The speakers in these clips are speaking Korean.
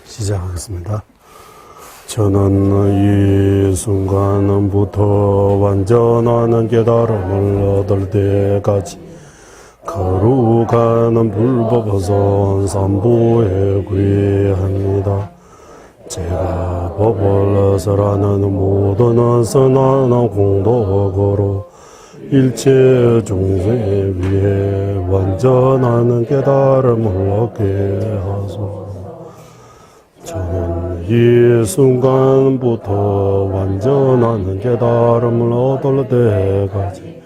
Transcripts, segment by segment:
시작하겠습니다. 저는 이 순간부터 완전한 깨달음을 얻을 때까지 거룩한 불법선 삼보에 구애합니다. 제가 법을 설하는 모든 선한 공덕으로 일체众生 위해 완전한 깨달음을 얻게 하소서. 저는 이 순간부터 완전한 깨달음을 얻을 때까지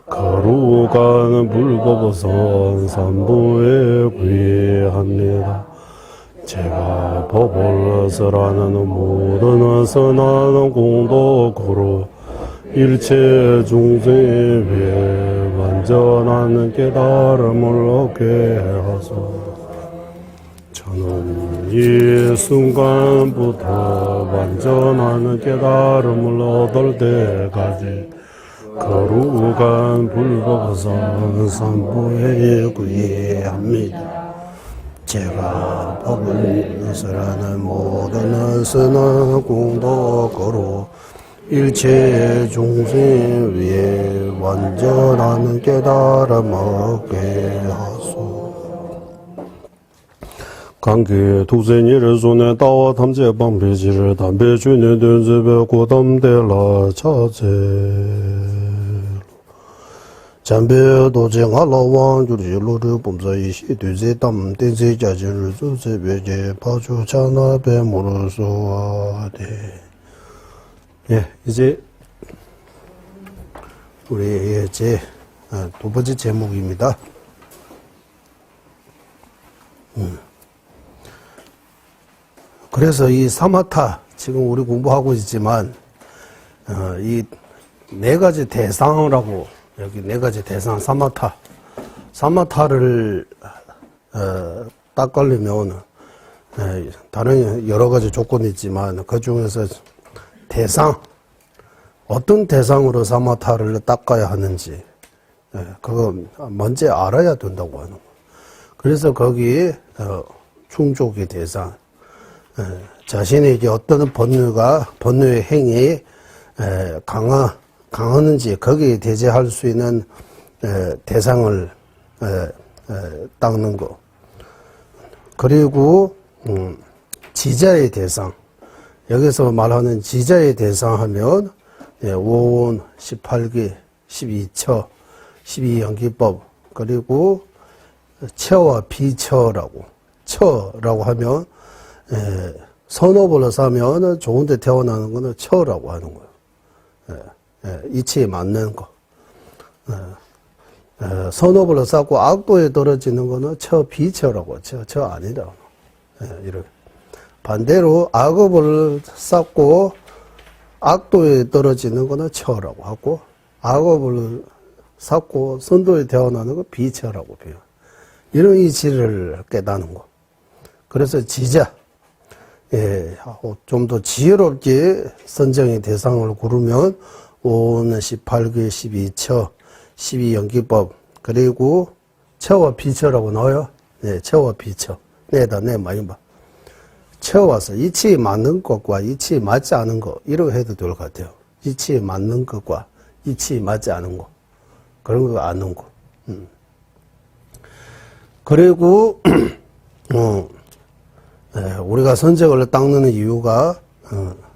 거룩한 불법선 삼보에 구애합니다. 제가 법을 설하는 모든 선한 공덕으로 일체众生 위해 완전한 깨달음을 얻게 하소서. 저는 이 순간부터 완전한 깨달음을 얻을 때까지 거룩한 불법선 삼보에 구애합니다. 제가 법을 설하는 모든 선한 공덕으로 일체众生 위해 완전한 깨달음을 얻게 하소서. 관계 두세니를 손에 따와 탐제 방배지를 담배 주는 된집에 고담대라 차제 잠배 도쟁 알라왕 주리로르 범사이시 되제 담 되제 자진을 주제 베제 파주 자나베 모르소아데. 예, 이제 우리의 두 번째 제목입니다. 그래서 이 사마타, 지금 우리 공부하고 있지만, 이 네 가지 대상이라고, 여기 네 가지 대상, 사마타를, 딱 걸리면, 다른 여러 가지 조건이 있지만, 그 중에서 대상, 어떤 대상으로 사마타를 닦아야 하는지, 그거 먼저 알아야 된다고 하는 거. 그래서 거기에, 충족의 대상, 자신에게 어떤 번뇌의 행위에 강하는지 거기에 대제할 수 있는 대상을 닦는 거. 지자의 대상. 여기서 말하는 지자의 대상 하면 5온, 18기, 12처, 12연기법, 그리고 처와 비처라고. 처라고 하면 선업을 사면 좋은데 태어나는 거는 처라고 하는 거예요. 이치에 맞는 거. 선업을 쌓고 악도에 떨어지는 거는 비처라고, 처 아니라고. 이렇게. 반대로 악업을 쌓고 악도에 떨어지는 거는 처라고 하고, 악업을 쌓고 선도에 태어나는 거 비처라고 표현. 이런 이치를 깨닫는 거. 그래서 지자, 좀 더 지혜롭게 선정의 대상을 고르면 5는 18개, 12처, 12연기법, 그리고 처와 비처라고 나와요. 네, 처와 비처. 네다, 네, 많이 봐. 처와서 이치에 맞는 것과 이치에 맞지 않은 것, 이렇게 해도 될 것 같아요. 이치에 맞는 것과 이치에 맞지 않은 것. 그런 거 아는 거. 그리고, 우리가 선적을 닦는 이유가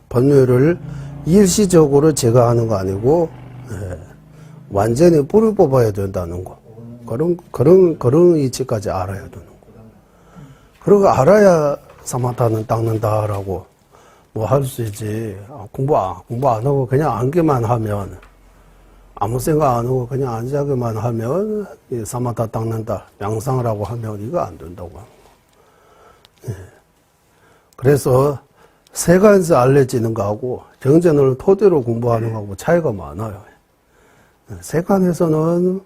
번뇌를 일시적으로 제거하는 거 아니고 완전히 뿌리 뽑아야 된다는 거. 그런 이치까지 알아야 되는 거. 그러고 알아야 사마타는 닦는다라고 뭐 할 수 있지. 공부 안 하고 그냥 앉기만 하면, 아무 생각 안 하고 그냥 앉아기만 하면 이 사마타 닦는다, 명상이라고 하면 이거 안 된다고 하는 거. 그래서 세간에서 알려지는 거하고 경전을 토대로 공부하는 거하고 차이가 많아요. 세간에서는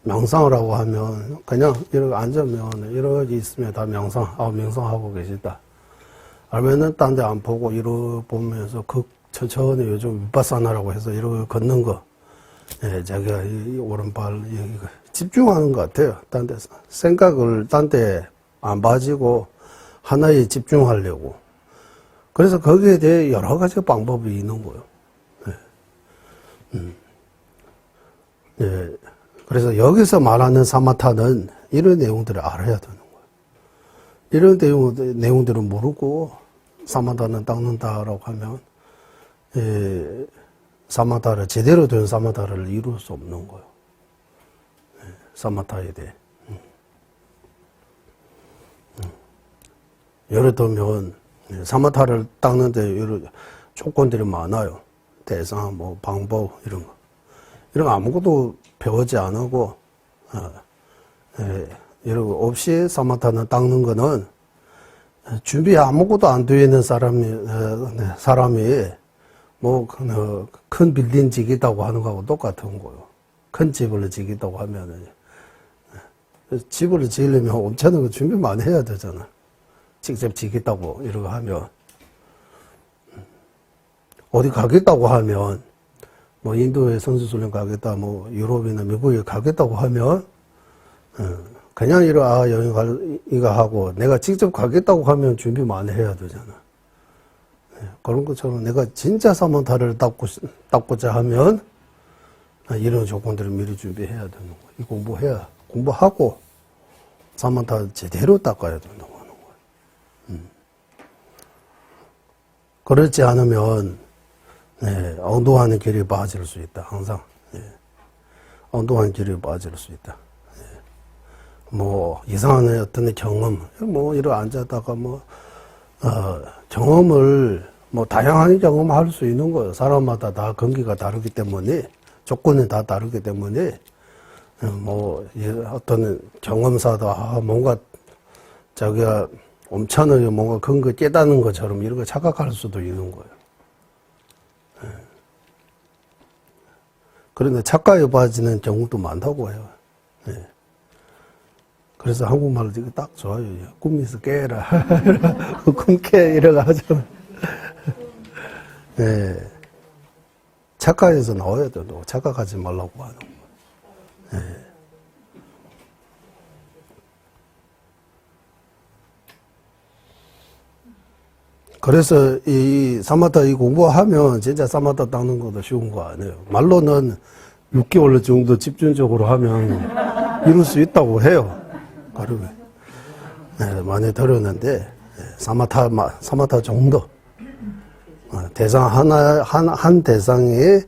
명상을 하고 하면 그냥 이렇게 앉으면 이렇게 있으면 다 명상하고 계시다. 아니면은 딴 데 안 보고 이렇게 보면서 천천히 요즘 위파사나라고 해서 이렇게 걷는 거, 자기가 이 오른발 집중하는 것 같아요. 딴 데 생각을 딴 데 안 빠지고 하나에 집중하려고. 그래서 거기에 대해 여러 가지 방법이 있는 거예요. 예. 그래서 여기서 말하는 사마타는 이런 내용들을 알아야 되는 거예요. 이런 내용들을 모르고 사마타는 닦는다라고 하면, 예, 사마타를, 제대로 된 사마타를 이룰 수 없는 거예요. 예, 사마타에 대해. 예를 들면, 사마타를 닦는데 여러 조건들이 많아요. 대상, 뭐, 방법, 이런 거. 이런 거 아무것도 배우지 안 하고, 이런 거 없이 사마타는 닦는 거는 준비 아무것도 안 되어 있는 사람이 뭐, 큰 빌딩 지겠다고 하는 거하고 똑같은 거예요. 큰 집을 지겠다고 하면은, 집을 지으려면 엄청나게 준비 많이 해야 되잖아. 직접 지겠다고 이러고 하면. 어디 가겠다고 하면, 뭐, 인도에 선수훈련 가겠다, 뭐, 유럽이나 미국에 가겠다고 하면, 그냥 이거 하고, 내가 직접 가겠다고 하면 준비 많이 해야 되잖아. 그런 것처럼 내가 진짜 사마타를 닦고자 하면, 이런 조건들을 미리 준비해야 되는 거야. 공부하고, 사마타 제대로 닦아야 된다고 하는 거야. 그렇지 않으면, 네, 엉뚱한 길에 빠질 수 있다, 항상. 예. 엉뚱한 길에 빠질 수 있다. 예. 뭐, 이상한 어떤 경험, 뭐, 이러 앉았다가 경험을, 뭐, 다양한 경험할 수 있는 거예요. 사람마다 다 건기가 다르기 때문에, 조건이 다 다르기 때문에, 뭐, 어떤 경험사도, 뭔가, 자기가 엄청나게 뭔가 큰 거 깨닫는 것처럼 이런 거 착각할 수도 있는 거예요. 그런데 착각에 빠지는 경우도 많다고 해요. 예. 그래서 한국말로 이거 딱 좋아요. 꿈에서 깨라. 꿈 깨, 이러고 하죠. 예. 착각에서 나와야 돼요. 착각하지 말라고 하는 거. 예. 그래서 이 사마타 이 공부하면 진짜 사마타 닦는 것도 쉬운 거 아니에요. 말로는 6개월 정도 집중적으로 하면 이룰 수 있다고 해요. 그러면 네, 많이 들었는데 사마타 정도 대상 한 대상의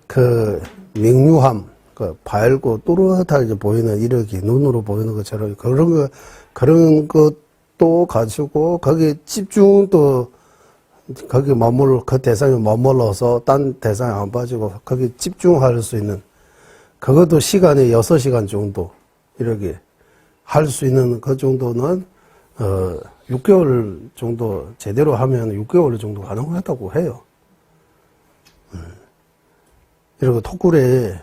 그 명료함, 그 밝고 또렷하게 보이는 이렇게 눈으로 보이는 것처럼 그런 것도 가지고 거기 집중도 거기 그 대상에 머물러서 딴 대상에 안 빠지고 거기 집중할 수 있는 그것도 시간이 6시간 정도 이렇게 할 수 있는 그 정도는 6개월 정도 제대로 하면 6개월 정도 가능하다고 해요. 그리고 토굴에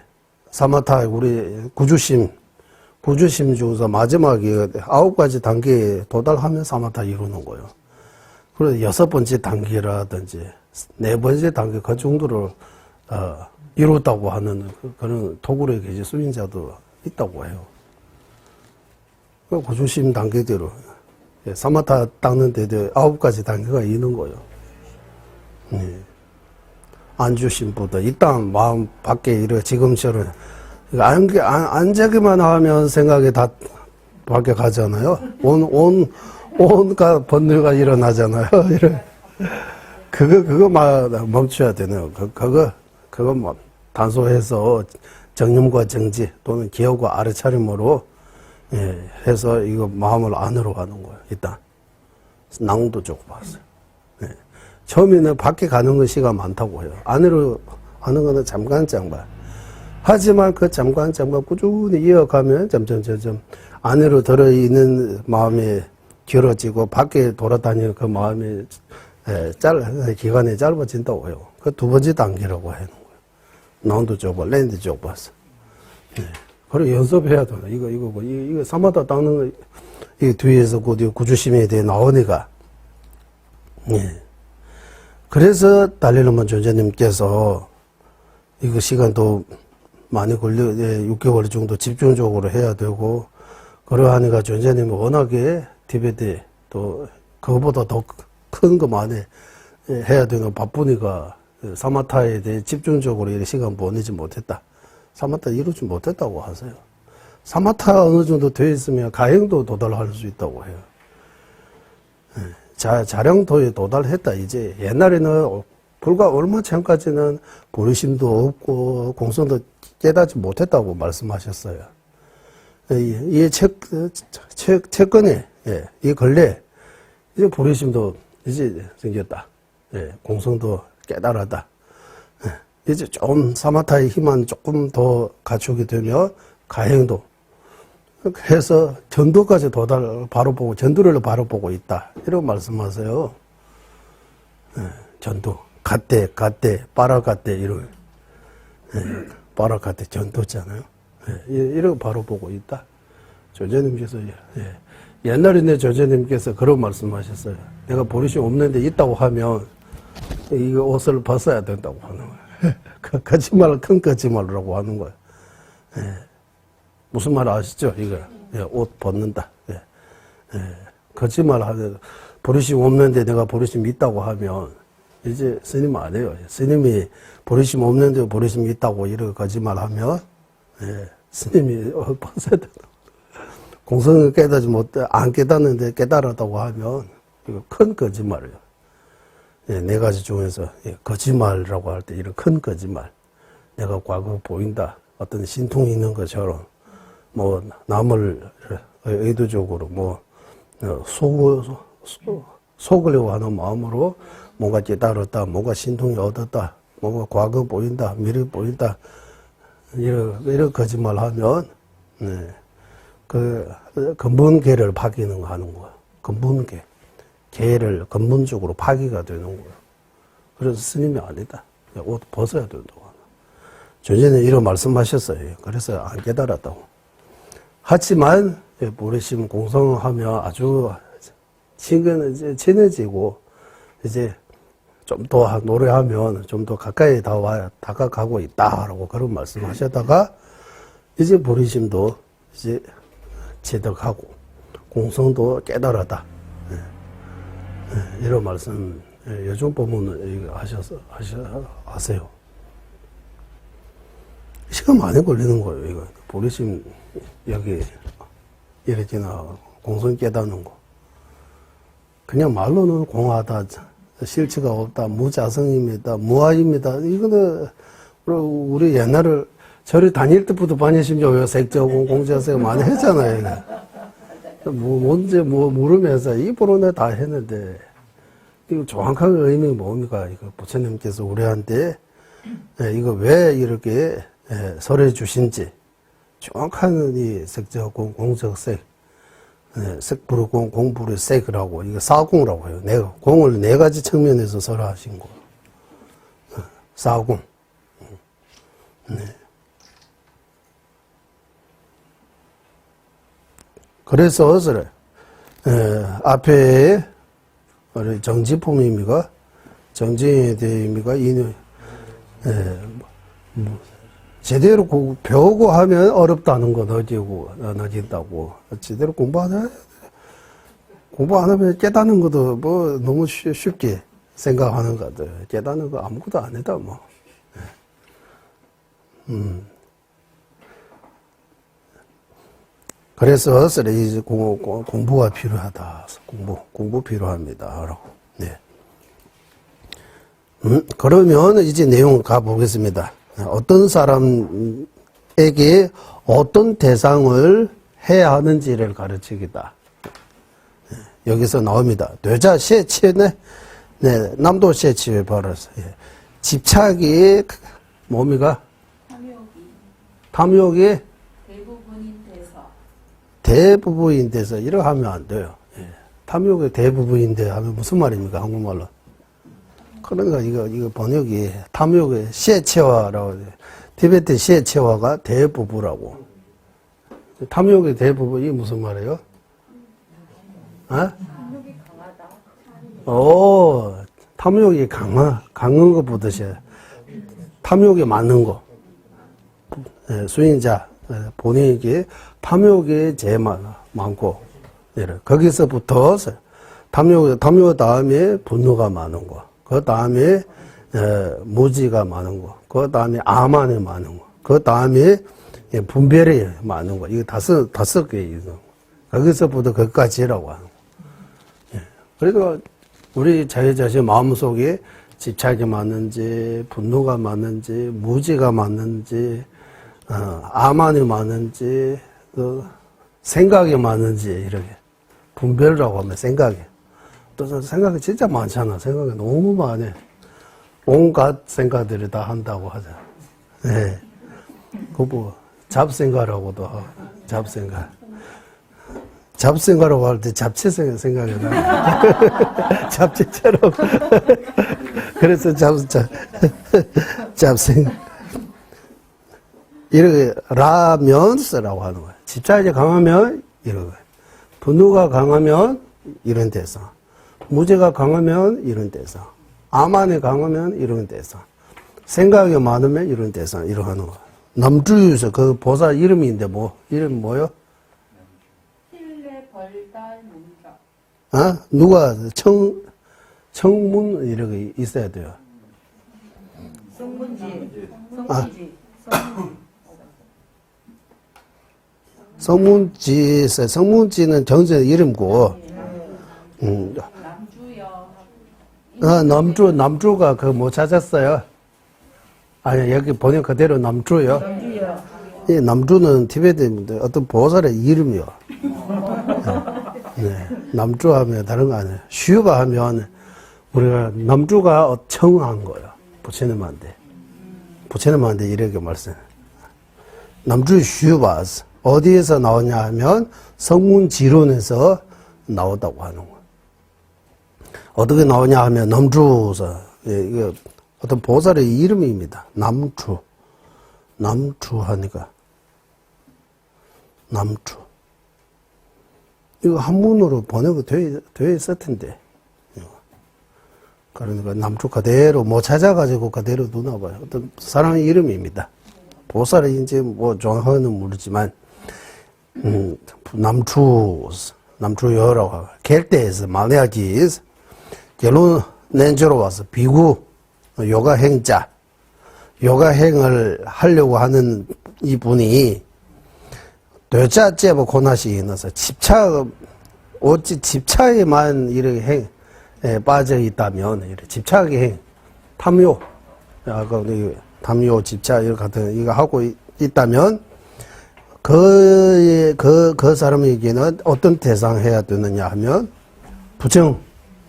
사마타 우리 구주심 중에서 마지막에 9가지 단계에 도달하면 사마타 이루는 거예요. 그래서 6번째 단계라든지 4번째 단계 그 정도를 이뤘다고 하는 그런 토굴에 계신 수인자도 있다고 해요. 그 구주심 단계대로 사마타 닦는 데도 9가지 단계가 있는 거예요. 안주심보다 일단 마음 밖에 이래 지금처럼 앉기만 하면 생각이 다 밖에 가잖아요. 온갖 번뇌가 일어나잖아요. 그거만 멈춰야 되네요. 그거 뭐 단소해서 정념과 정지 또는 기억과 알아차림으로 해서 이거 마음을 안으로 가는 거예요. 일단 낭도 조금 봤어요. 처음에는 밖에 가는 거 시간 많다고 해요. 안으로 하는 거는 잠깐. 하지만 그 잠깐 꾸준히 이어가면 점점 안으로 들어있는 마음이 길어지고 밖에 돌아다니는 그 마음이 기간이 짧아진다고 해요. 그 2번째 단계라고 하는 거예요. 나운도 좁아, 랜드 좁아서. 그리고 연습해야 돼. 이거 사마타 닦는 거, 이 뒤에서 구주심에 대해 나오니까. 그래서 달릴로만 존재님께서 이거 시간도 많이 6개월 정도 집중적으로 해야 되고, 그러하니까 존재님은 워낙에 티베트 또 그거보다 더 큰 것만 해야 되는 바쁘니까 사마타에 대해 집중적으로 이렇게 시간 보내지 못했다. 사마타 이루지 못했다고 하세요. 사마타 어느 정도 되어 있으면 가행도 도달할 수 있다고 해요. 자량도에 도달했다. 이제 옛날에는 불과 얼마 전까지는 보리심도 없고 공성도 깨닫지 못했다고 말씀하셨어요. 이 최근에 이 근래 이제 보리심도 이제 생겼다. 공성도 깨달았다. 이제 좀 사마타의 힘만 조금 더 갖추게 되면 가행도 해서 전도까지 바로 보고 전도를 바로 보고 있다. 이런 말씀하세요. 전도 갓대 빠라갓대 이런 빠라갓대 전도잖아요. 이런 바로 보고 있다. 조제님께서 옛날에 조제님께서 그런 말씀하셨어요. 내가 보리심 없는데 있다고 하면 이 옷을 벗어야 된다고 하는 거예요. 거짓말 큰 거짓말이라고 하는 거예요. 무슨 말 아시죠? 이거 옷 벗는다. 거짓말 하는 보리심 없는데 내가 보리심 있다고 하면 이제 스님 안 해요. 스님이 보리심 없는데 보리심 있다고 이렇게 거짓말 하면 스님이 벗어야 된다. 공성을 깨닫지 못해 안 깨닫는데 깨달았다고 하면 이거 큰 거짓말이에요. 네 가지 중에서 거짓말이라고 할 때 이런 큰 거짓말. 내가 과거 보인다. 어떤 신통이 있는 것처럼 뭐 남을 의도적으로 뭐 속으려고 하는 마음으로 뭔가 깨달았다, 뭔가 신통이 얻었다, 뭔가 과거 보인다, 미래 보인다 이런 거짓말 하면 그 근본계를 파기는 거 하는 거야. 근본계. 계를 근본적으로 파기가 되는 거야. 그래서 스님이 아니다. 옷 벗어야 된다고. 전에는 이런 말씀하셨어요. 그래서 안 깨달았다고. 하지만 보리심 공성하며 아주 친해지고 이제 좀 더 노래하면 좀 더 가까이 다가가고 있다라고 그런 말씀하셨다가 이제 보리심도 이제 체득하고 공성도 깨달았다. 이런 말씀 요즘 보면 하세요. 시간 많이 걸리는 거예요. 이거 보리심 여기 이렇게나 공성 깨닫는 거. 그냥 말로는 공하다, 실체가 없다, 무자성입니다, 무아입니다. 이거는 우리 옛날에 절에 다닐 때부터 반야심적 색저공 공자색 많이 했잖아요. 뭔지 모르면서 입으로는 다 했는데 이거 정확한 의미가 뭡니까? 이거 부처님께서 우리한테 이거 왜 이렇게 설해 주신지 정확한 이 색저공 공적색 색부르공 공부르 색이라고 이거 사공이라고 해요. 내가 공을 네 가지 측면에서 설하신 거. 사공. 그래서 앞에 정지품입니까? 정지에 대입니까? 제대로 배우고 하면 어렵다는 거 느낀다고. 제대로 공부 안 하면 깨닫는 것도 뭐 너무 쉽게 생각하는 것 같아요. 깨닫는 거 아무것도 안 해다 뭐. 그래서 이제 공부가 필요하다. 공부 필요합니다. 네. 그러면 이제 내용 가보겠습니다. 어떤 사람에게 어떤 대상을 해야 하는지를 가르치겠다. 여기서 나옵니다. 뇌자 셰치네, 남도 셰치에 벌어서 집착이 뭡니까? 탐욕이 대부분인데서 이렇게 하면 안 돼요. 탐욕의 대부분인데 하면 무슨 말입니까? 한국말로. 그러니까 이거 번역이 탐욕의 셰체화라고 해요. 티베트 셰체화가 대부부라고. 탐욕의 대부분이 무슨 말이에요? 탐욕이 강하다. 탐욕이 강한 것보다시 탐욕이 많은 거. 수인자 본인에게 탐욕이 제일 많고 거기서부터 탐욕 다음에 분노가 많은 거. 그 다음에, 무지가 많은 거. 그 다음에 아만이 많은 거. 그 다음에 분별이 많은 거. 이거 다섯 개 있어. 거기서부터 거기까지라고 하는 거. 그러니까 우리 자기 마음속에 집착이 많은지, 분노가 많은지, 무지가 많은지, 아만이 많은지, 생각이 많은지, 이렇게. 분별이라고 하면 생각이. 또 생각이 진짜 많잖아. 생각이 너무 많아. 온갖 생각들을 다 한다고 하자. 네. 그 뭐, 잡생각이라고도 하고, 잡생각. 잡생각이라고 할 때 잡채 생각이 나. 잡채처럼. 그래서 잡생각. 이렇게, 라면스라고 하는 거야. 집착이 강하면, 이런 거야. 분노가 강하면, 이런 데서. 무죄가 강하면, 이런 데서. 아만이 강하면, 이런 데서. 생각이 많으면, 이런 데서. 이렇게 하는 거야. 남주유서, 그 보살 이름인데, 이름 뭐요? 벌달 문자. 누가 청문 이렇게 있어야 돼요. 성문지. 성문지는 정선의 이름고, 남주요. 남주가 못 찾았어요. 아니, 여기 번역 그대로 남주요. 이 남주는 티베트인데 어떤 보살의 이름이요. 네. 남주 하면 다른 거 아니에요. 슈바 하면 우리가 남주가 청한 거예요. 부처님한테. 부처님한테 이렇게 말씀. 남주 슈바스. 어디에서 나오냐 하면 성문지론에서 나오다고 하는 거예요. 어떻게 나오냐 하면 남주서. 이게 어떤 보살의 이름입니다. 남주 하니까. 남주. 이거 한문으로 번역이 되어 있을 텐데. 그러니까 남주 그대로 못 찾아가지고 그대로 누나봐요. 어떤 사람의 이름입니다. 보살인지 정확하게는 모르지만, 남주여라고 하고, 겔때에서 만약에 결론 낸저로 와서 비구, 요가행자, 요가행을 하려고 하는 이분이 되자째고 고나시 있어서 집착에만 이렇게 빠져 있다면, 이렇게 집착의 행, 탐욕, 탐욕, 집착, 이거 같은, 이거 하고 있다면, 그 사람에게는 어떤 대상해야 되느냐 하면,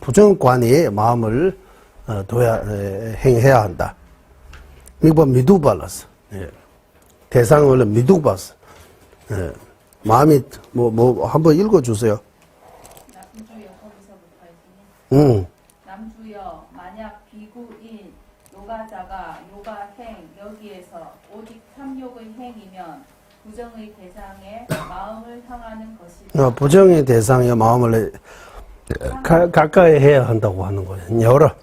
부정관의 마음을 행해야 한다. 이거 미두발라스. 대상을 미두발스. 마음이, 한번 읽어주세요. 남주여, 거기서부터 했으니. 남주여, 만약 비구인 요가자가 요가행 여기에서 오직 탐욕의 행이면 부정의 대상에 마음을 향하는 것이다. 부정의 대상에 마음을 가까이 해야 한다고 하는 거예요. 여러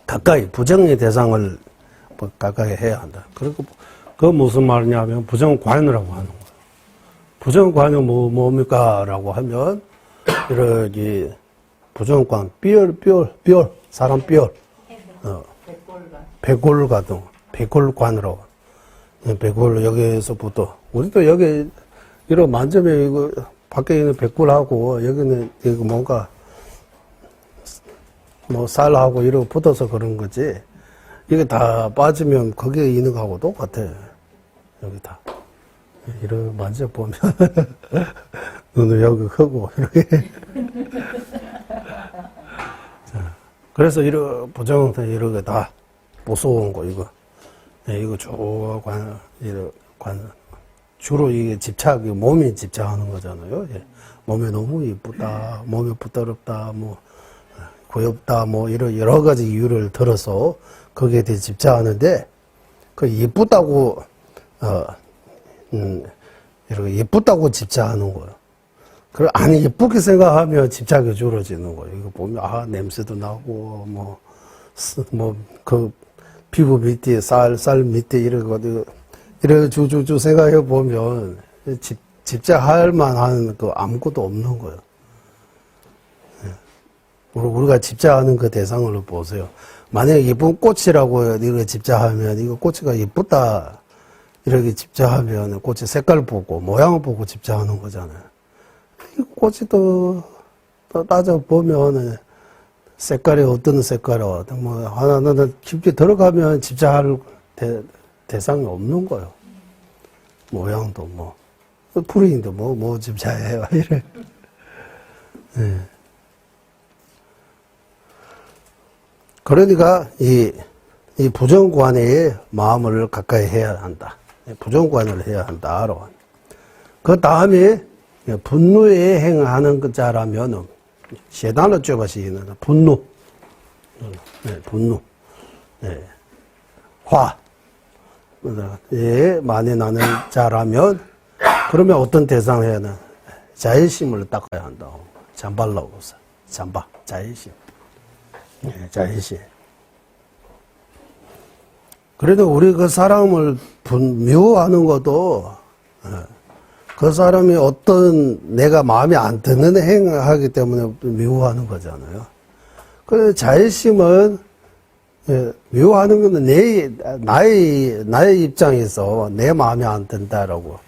가까이 부정의 대상을 가까이 해야 한다. 그리고 그 무슨 말이냐면 부정관이라고 하는 거예요. 부정관이 뭡니까라고 하면 이렇게 부정관 뼈 사람 뼈 백골가동 백골관이라고 백골 여기에서부터 우리도 여기 이런 만점에 이거 밖에 있는 백골하고 여기는 이거 뭔가 쌀하고 이러고 붙어서 그런 거지. 이게 다 빠지면 거기에 있는 거하고 똑같아. 여기 다. 이렇게 만져보면, 눈을 여기 크고, 이렇게. 자, 그래서 이런 부정들 이렇게 다 무서운 거, 이거. 이거 주로 이게 집착이 몸이 집착하는 거잖아요. 몸에 너무 이쁘다, 몸에 부드럽다, 고엽다, 이런 여러 가지 이유를 들어서 거기에 대해 집착하는데, 그 예쁘다고, 이렇게 예쁘다고 집착하는 거예요. 그리고 아니, 예쁘게 생각하면 집착이 줄어지는 거예요. 이거 보면, 냄새도 나고, 그 피부 밑에, 쌀 밑에 이렇게 쭉 생각해 보면, 집착할 만한 그 아무것도 없는 거예요. 우리가 집자하는 그 대상을 보세요. 만약에 예쁜 꽃이라고 이거 집자하면 이거 꽃이가 예쁘다 이렇게 집자하면 꽃의 색깔 보고 모양을 보고 집자하는 거잖아요. 이 꽃이 또 따져보면 색깔이 어떤 색깔이고 뭐 하나는 깊게 들어가면 집자할 대상이 없는 거예요. 모양도 뭐 풀인도 뭐 집자해요 이래. 네. 그러니까 이 부정관해의 마음을 가까이 해야 한다. 부정관을 해야 한다. 그 다음에 분노에 행하는 그 자라면 세단을 쬐바시기는 분노, 네, 분노, 네. 화에 많이 나는 자라면 그러면 어떤 대상을 해야 하나? 자의심을 닦아야 한다고. 잠발라고 보세요. 잠바, 자의심. 네, 자의심. 그래도 우리 그 사람을 미워하는 것도 그 사람이 어떤 내가 마음에 안 드는 행위를 하기 때문에 미워하는 거잖아요. 그래서 자의심은 미워하는 것은 나의 입장에서 내 마음에 안 든다라고.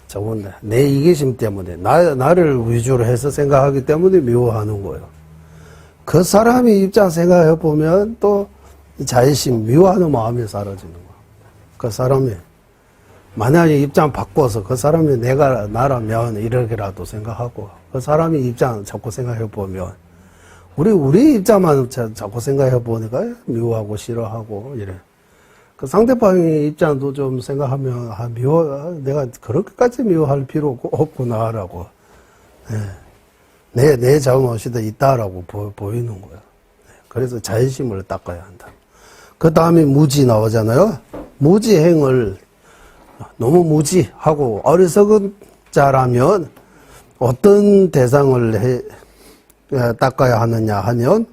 저건 내 이기심 때문에 나를 위주로 해서 생각하기 때문에 미워하는 거예요. 그 사람의 입장 생각해 보면 또 자의심, 미워하는 마음이 사라지는 거예요. 그 사람이 만약에 입장 바꿔서 그 사람이 나라면 이렇게라도 생각하고 그 사람의 입장 자꾸 생각해 보면 우리 입장만 자꾸 생각해 보니까 미워하고 싫어하고 이래. 그 상대방의 입장도 좀 생각하면 내가 그렇게까지 미워할 필요 없구나라고. 내 잘못이 있다라고 보이는 거예요. 그래서 자의심을 닦아야 한다. 그 다음에 무지 나오잖아요. 무지행을 너무 무지하고 어리석은 자라면 어떤 대상을 닦아야 하느냐 하면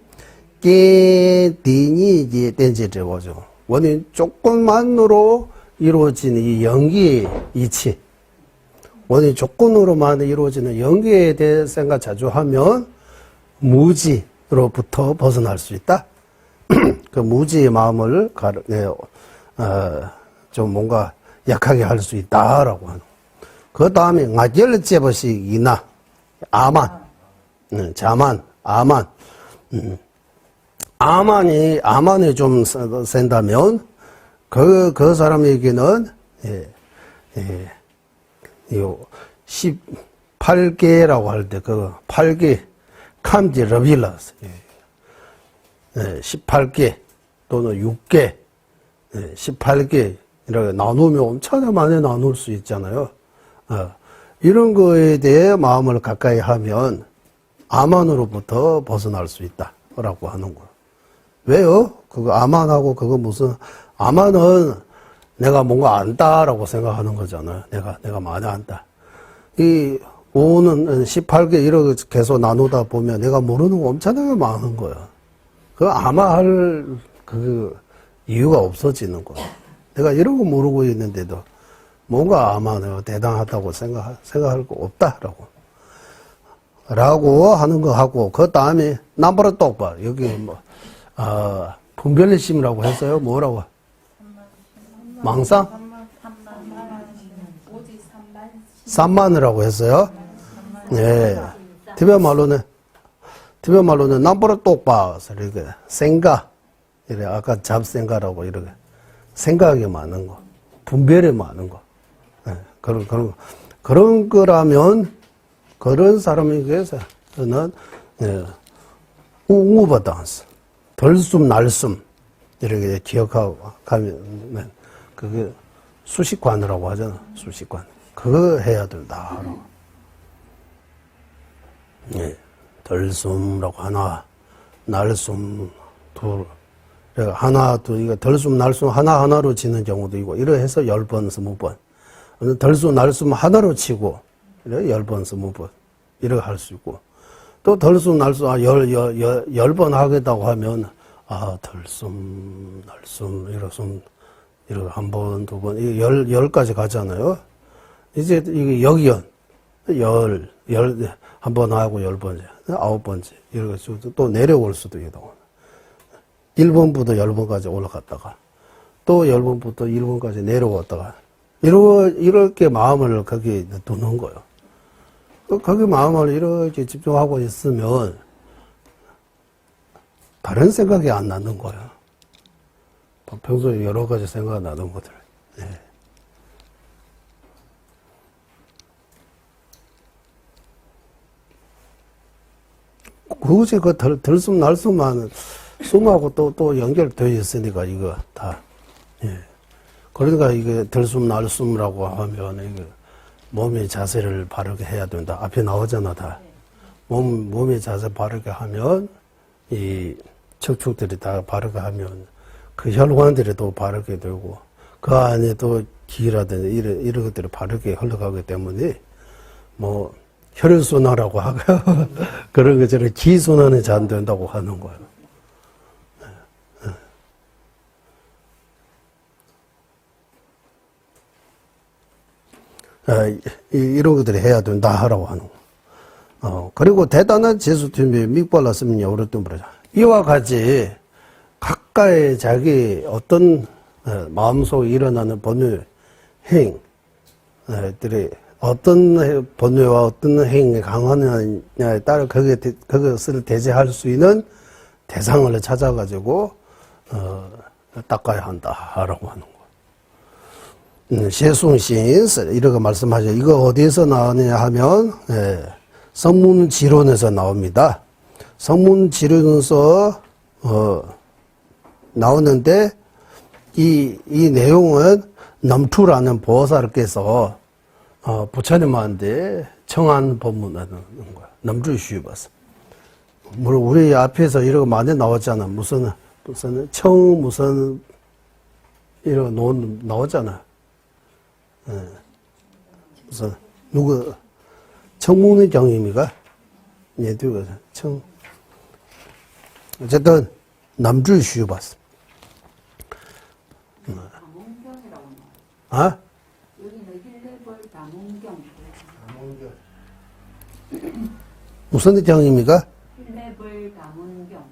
깨디니 이제 땡지죠. 원인 조건만으로 이루어지는 이 연기의 이치, 원인 조건으로만 이루어지는 연기에 대해 생각 자주 하면 무지로부터 벗어날 수 있다. 그 무지의 마음을 좀 뭔가 약하게 할 수 있다라고 하는. 그 다음에 나결제버식이나 아만, 자만, 아만. 아만이 좀 센다면, 그 사람에게는, 18개라고 할 때, 8개, 캄지 러빌라스. 18개, 또는 6개, 18개, 이렇게 나누면 엄청 많이 나눌 수 있잖아요. 이런 거에 대해 마음을 가까이 하면, 아만으로부터 벗어날 수 있다. 라고 하는 거예요. 왜요? 그거 아만하고 그거 아만은 내가 뭔가 안다라고 생각하는 거잖아요. 내가 많이 안다. 이 5는 18개 이렇게 계속 나누다 보면 내가 모르는 거 엄청나게 많은 거예요. 그 아마할 그 이유가 없어지는 거예요. 내가 이런 거 모르고 있는데도 뭔가 아마 내가 대단하다고 생각할 거 없다라고. 라고 하는 거 하고, 그 다음에, 남버릇 똑바. 여기 분별심이라고 했어요? 뭐라고? 망상? 산만이라고 했어요? 네. 티베 말로는 남버릇 똑바. 이렇게, 생각. 이래, 아까 잡생각이라고 이렇게. 생각이 많은 거. 분별이 많은 거. 네. 그런 거라면, 그런 사람에게서는 우우바단스, 덜숨 날숨 이렇게 기억하고 가면 그게 수식관이라고 하잖아. 수식관. 그거 해야 된다. 예, 덜숨라고 하나, 날숨 둘. 하나, 둘, 이거 덜숨 날숨 하나하나로 치는 경우도 있고 이래 해서 10번, 20번. 덜숨 날숨 하나로 치고 10번, 20번, 이렇게 할 수 있고. 또 덜숨, 날숨, 10번 하겠다고 하면, 덜숨, 날숨, 이렇게 한 번, 두 번, 10까지 가잖아요. 이제, 이게 역연, 한 번 하고 10번째, 9번째, 이렇게 또 내려올 수도 있고. 1번부터 10번까지 올라갔다가, 또 10번부터 1번까지 내려왔다가, 이렇게 마음을 거기에 두는 거예요. 거기 마음을 이렇게 집중하고 있으면, 다른 생각이 안 나는 거예요. 평소에 여러 가지 생각 나는 것들. 예. 굳이 그 들숨 날숨만 숨하고 또 연결되어 있으니까 이거 다. 예. 그러니까 이게 들숨 날숨이라고 하면 이게 몸의 자세를 바르게 해야 된다. 앞에 나오잖아 다. 몸의 자세 바르게 하면 이 척추들이 다 바르게 하면 그 혈관들이 또 바르게 되고 그 안에 또 기라든지 이런 것들이 바르게 흘러가기 때문에 뭐 혈순환이라고 하고 그런 것처럼 기순환이 잘 된다고 하는 거예요. 이런 것들이 해야 된다 하라고 하는 거. 그리고 대단한 제수팀이 밑발랐으면 여러분 그러자. 이와 같이 각각의 자기 어떤 마음속에 일어나는 번뇌 행들이 어떤 번뇌와 어떤 행이 강하느냐에 따라 그것을 대제할 수 있는 대상을 찾아가지고 닦아야 한다라고 하는 거. 세순신 이렇게 말씀하죠. 이거 어디에서 나오느냐 하면 성문지론에서 나옵니다. 성문지론에서 나오는데 이 내용은 남투라는 보살께서 부처님한테 청한 법문하는 거야. 남주시바스. 물론 우리 앞에서 이런 거 많이 나왔잖아. 무슨 이런 논 나왔잖아. 무슨 누구 청문의 경임이가 얘도 어쨌든 남주시바스. 다문경이라고 나와요. 아? 여기는 힐레벌 다문경. 무슨 경임이가? 힐레벌 다문경.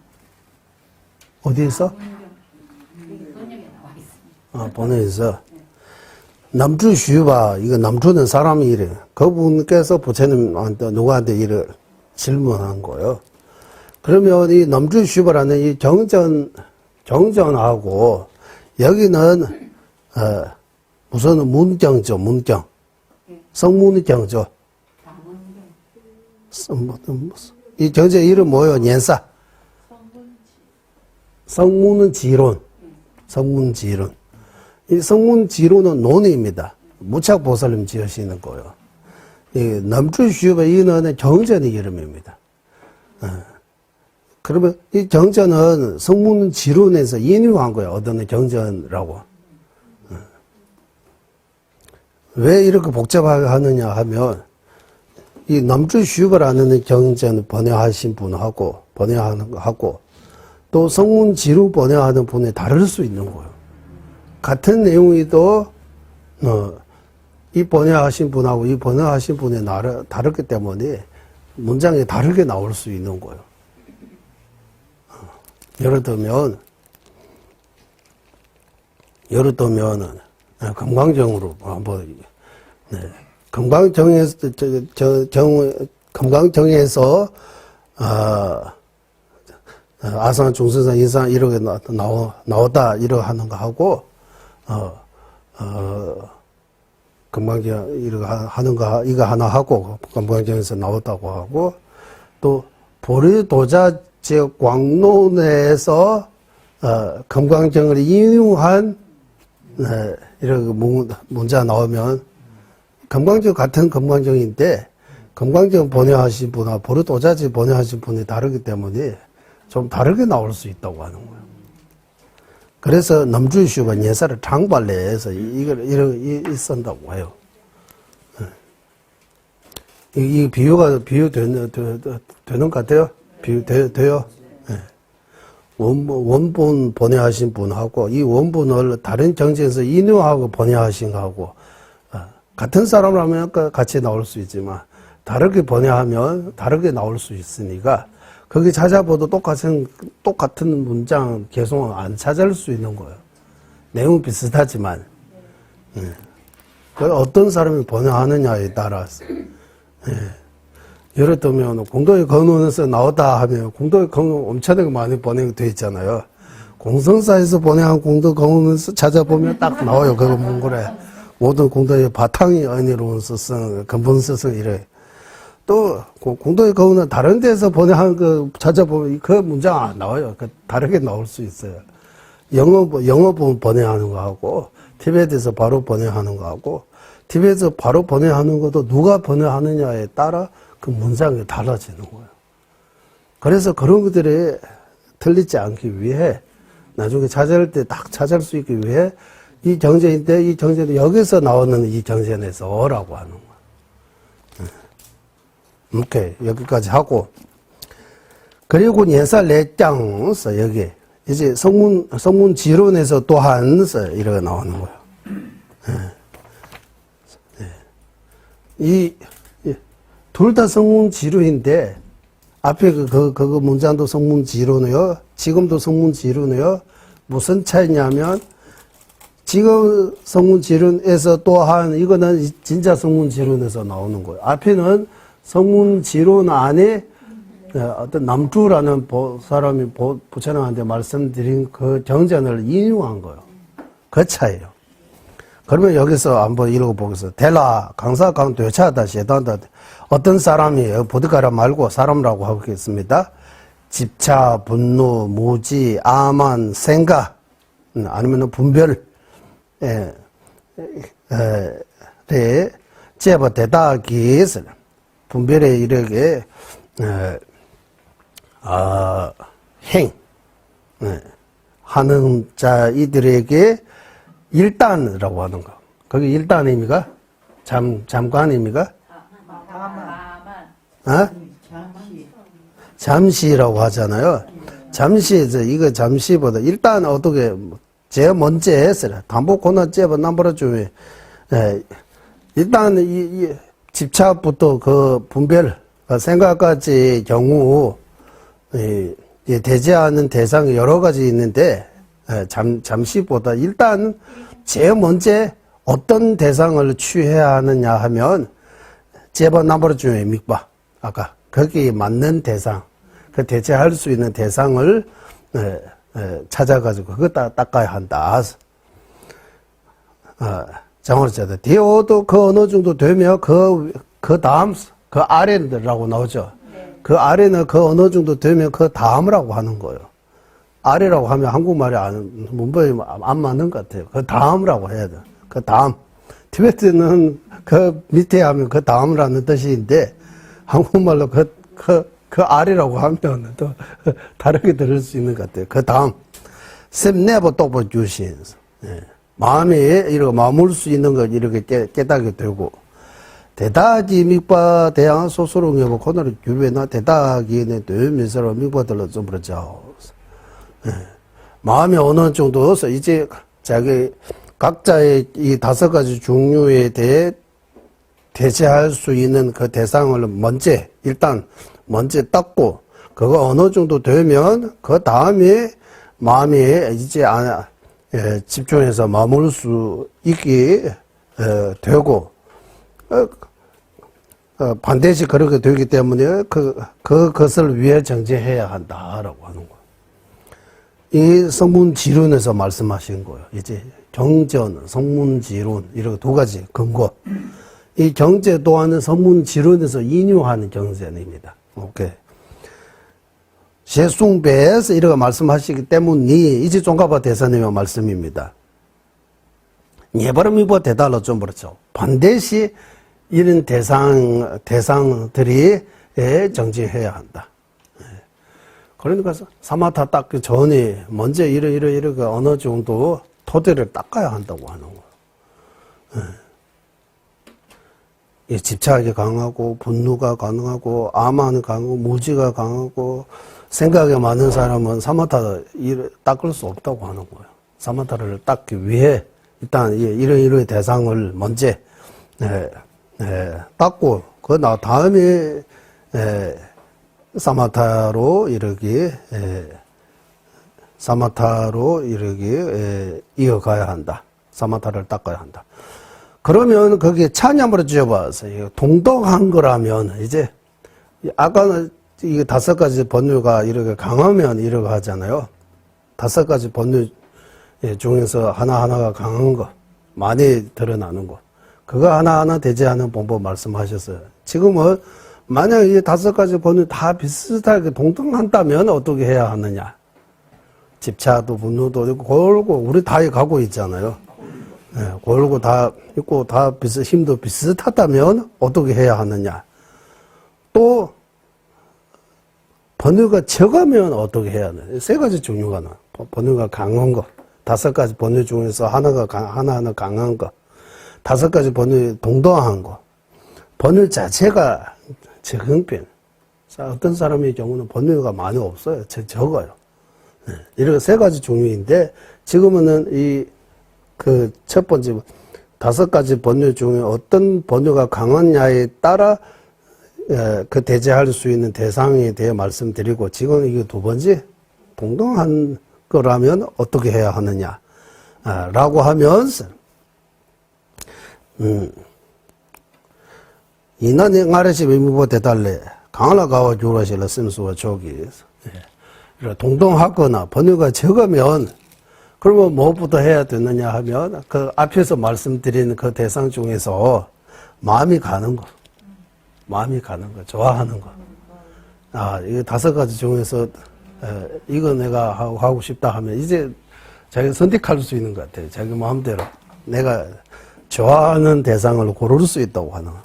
어디에서? 여기 번역에 나와 있습니다. 번역에서. 남주 슈바, 이거 남주는 사람이 이래. 그분께서 부처님한테, 누구한테 이를 질문한 거예요. 그러면 이 남주 슈바라는 이 정전하고, 여기는, 무슨 문경죠, 문경. 성문경죠. 다문경. 이 경제 이름 뭐예요? 연사. 성문지론. 성문지론. 이 성문지론은 논의입니다. 무착보살님 지으시는 거예요. 이 남주슈바 이는 경전의 이름입니다. 그러면 이 경전은 성문지론에서 인용한 거예요. 어떤 경전이라고. 왜 이렇게 복잡하게 하느냐 하면 이 남주슈바라는 경전 번역하신 분하고 번역하는 거하고 또 성문지론 번역하는 분이 다를 수 있는 거예요. 같은 내용이도 이 번역하신 분하고 이 번역하신 분이 다르기 때문에 문장이 다르게 나올 수 있는 거예요. 예를 들면 금강정으로 한번 금강정에서 아산 중선상 인상 이렇게 나오다 이렇게 하는 거 하고 금강경 이렇게 하는 거 이거 하나 하고 금강경에서 나왔다고 하고 또 보리도자 지역 광론에서 금강경을 인용한 이렇게 문자 나오면 금강경 같은 금강경인데 금강경 번역하신 분과 보리도자지 번역하신 분이 다르기 때문에 좀 다르게 나올 수 있다고 하는 거예요. 그래서 남주슈가 예사를 장발내에서 이걸 쓴다고 해요. 이 비유되는 것 같아요? 돼요? 네. 원본 번역하신 분하고 이 원본을 다른 정치에서 인용하고 번역하신 거하고 같은 사람이라면 같이 나올 수 있지만 다르게 번역하면 다르게 나올 수 있으니까 거기 찾아봐도 똑같은 문장 계속 안 찾을 수 있는 거예요. 내용 비슷하지만 그 어떤 사람이 번역하느냐에 따라서 예를 들면 공동의 건원에서 나왔다 하면 공동의 건원 엄청나게 많이 번역되어 있잖아요. 공성사에서 번역한 공동 건원에서 찾아보면 딱 나와요. 그거 몽골에 모든 공동의 바탕이 은혜로운 스승, 근본 스승 이래. 또 공동의 건원은 다른 데서 번역한 거 찾아보면 그 문장 안 나와요. 그 다르게 나올 수 있어요. 영어 번역하는 거하고 티베트에서 바로 번역하는 거하고 티베트에서 바로 번역하는 것도 누가 번역하느냐에 따라 그 문장이 달라지는 거예요. 그래서 그런 것들이 틀리지 않기 위해 나중에 찾을 때 딱 찾을 수 있기 위해 이 경전인데 이 경전은 여기서 나오는 이 경전에서라고 하는 거예요. 오케이 여기까지 하고 그리고 예사 내장서 여기 이제 성문 지론에서 또한 이렇게 나오는 거예요. 이 둘 다 성문 지론인데 앞에 그거 문장도 성문 지론이요. 지금도 성문 지론이요. 무슨 차이냐면 지금 성문 지론에서 또한 이거는 진짜 성문 지론에서 나오는 거예요. 앞에는 성문 지론 안에 어떤 남주라는 사람이 부처님한테 말씀드린 그 경전을 인용한 거예요. 그 차이예요. 그러면 여기서 한번 읽어보겠습니다. 델라 강사 강 되차다 시단다 어떤 사람이에요? 보드가라 말고 사람이라고 하겠습니다. 집차, 분노, 무지, 아만, 생각 아니면 분별 제바 대다기에서 분별에 이르게 행 하는 자이들에게 일단이라고 하는 거. 거기 일단입니까? 잠깐입니까? 잠시라고 하잖아요. 잠시, 이거 잠시보다 일단 어떻게, 제일 먼저 했어요. 담보코나 제바 남보라 중에, 일단 이 집착부터 그 분별, 생각까지 경우, 되지 않은 대상이 여러 가지 있는데, 잠시보다 일단 제일 먼저 어떤 대상을 취해야 하느냐 하면 제바 남보라 중에 믹바 아까 거기에 맞는 대상 그 대체할 수 있는 대상을 찾아가지고 그거 닦아야 한다. 장어르자다. 디오도 그 어느 정도 되면 그 다음 그 아래라고 나오죠. 그 아래는 그 어느 정도 되면 그 다음이라고 하는 거예요. 아래라고 하면 한국말이 문법이 안 맞는 것 같아요. 그 다음이라고 해야 돼. 그 다음. 티베트는 그 밑에 하면 그 다음이라는 뜻인데, 한국말로 그 아래라고 하면 또 다르게 들을 수 있는 것 같아요. 그 다음. 셈네버 또버 주신. 마음에 이렇게 머물 수 있는 걸 이렇게 깨닫게 되고, 대다기 밑바 대양 소소롱 여보 코너를 규배나 대다기에 되면서 밑바들로 좀 그러죠. 마음이 어느 정도서 이제 자기 각자의 이 5가지 종류에 대해 대체할 수 있는 그 대상을 일단 먼저 닦고 그거 어느 정도 되면 그 다음에 마음이 이제 집중해서 머물 수 있게 되고 반드시 그렇게 되기 때문에 그것을 위해 정제해야 한다라고 하는 거예요. 이 성문지론에서 말씀하신 거예요. 이제 경전, 성문지론 이렇게 2가지 근거. 이 경제 또한 성문지론에서 인용하는 경전입니다. 오케이. 제숭배에서 이렇게 말씀하시기 때문에 이제 종가바 대사님의 말씀입니다. 예바람이보 대달로 좀 그렇죠. 반드시 이런 대상들이 정지해야 한다. 그러니까 사마타 닦기 전에 먼저 이렇게 어느 정도 토대를 닦아야 한다고 하는 거예요. 집착이 강하고 분노가 강하고 아만이 강하고 무지가 강하고 생각이 많은 사람은 사마타 닦을 수 없다고 하는 거예요. 사마타를 닦기 위해 일단 이런 대상을 먼저 닦고 그 다음에 사마타로 이르기 이어가야 한다. 사마타를 닦아야 한다. 그러면 거기에 찬양으로 지어봐서 동동한 거라면 이제 아까는 이게 5가지 번뇌가 이렇게 강하면 이렇게 하잖아요. 5가지 번뇌 중에서 하나하나가 강한 거, 많이 드러나는 거. 그거 하나하나 대제하는 방법 말씀하셨어요. 지금은 만약 이 5가지 번뇌 다 비슷하게 동등한다면 어떻게 해야 하느냐. 집차도 분노도 있고 골고 우리 다 가고 있잖아요. 골고 다 있고 다 힘도 비슷하다면 어떻게 해야 하느냐. 또 번뇌가 적으면 어떻게 해야 하느냐. 3가지 종류가 나와. 번뇌가 강한 거. 5가지 번뇌 중에서 하나하나 강한 거. 5가지 번뇌 동등한 거. 번뇌 자체가 적은 편. 어떤 사람의 경우는 번뇌가 많이 없어요. 적어요. 이렇게 3가지 종류인데, 지금은 첫 번째, 5가지 번뇌 중에 어떤 번뇌가 강하냐에 따라, 그 대제할 수 있는 대상에 대해 말씀드리고, 지금 이게 2번째, 동등한 거라면 어떻게 해야 하느냐, 라고 하면서, 이난이 ngare시 외무보 대달래, 강하라가와 교라실라 씀수와 저기, 동동하거나 번뇌가 적으면, 그러면 무엇부터 해야 되느냐 하면, 그 앞에서 말씀드린 그 대상 중에서 마음이 가는 거, 좋아하는 거. 이거 5가지 중에서, 이거 내가 하고 싶다 하면, 이제 자기가 선택할 수 있는 것 같아요. 자기 마음대로. 내가 좋아하는 대상을 고를 수 있다고 하는 거.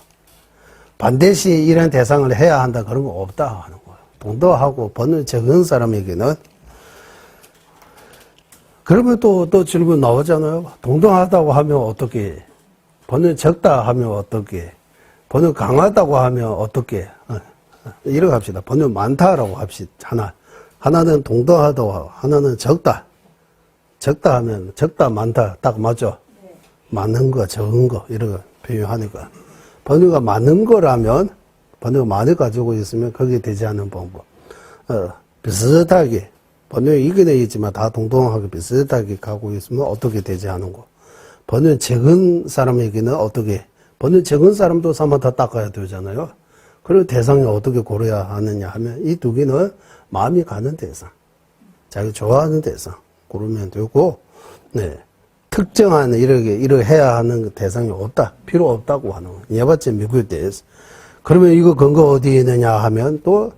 반드시 이런 대상을 해야 한다, 그런 거 없다 하는 거예요. 동도하고 번뇌 적은 사람에게는. 그러면 또 질문 나오잖아요. 동등하다고 하면 어떻게, 번뇌 적다 하면 어떻게, 번뇌 강하다고 하면 어떻게, 이렇게 합시다. 번뇌 많다라고 합시다. 하나는 동등하다고 하고, 하나는 적다. 적다 하면, 적다, 많다, 딱 맞죠? 네. 많은 거, 적은 거, 이렇게 표현하니까. 번뇌가 많은 거라면, 번뇌가 많이 가지고 있으면 거기에 되지 않는 방법. 비슷하게, 번뇌 이겨내 있지만 다 동등하게 비슷하게 가고 있으면 어떻게 되지 않은 거. 번뇌 적은 사람에게는 어떻게, 번뇌 적은 사람도 사마타 닦아야 되잖아요. 그리고 대상이 어떻게 고려야 하느냐 하면 이 2개는 마음이 가는 대상, 자기 좋아하는 대상 고르면 되고, 특정한 이렇게 해야 하는 대상이 없다, 필요 없다고 하는 거. 예바째 미국에 대해서. 그러면 이거 근거 어디에 있느냐 하면 또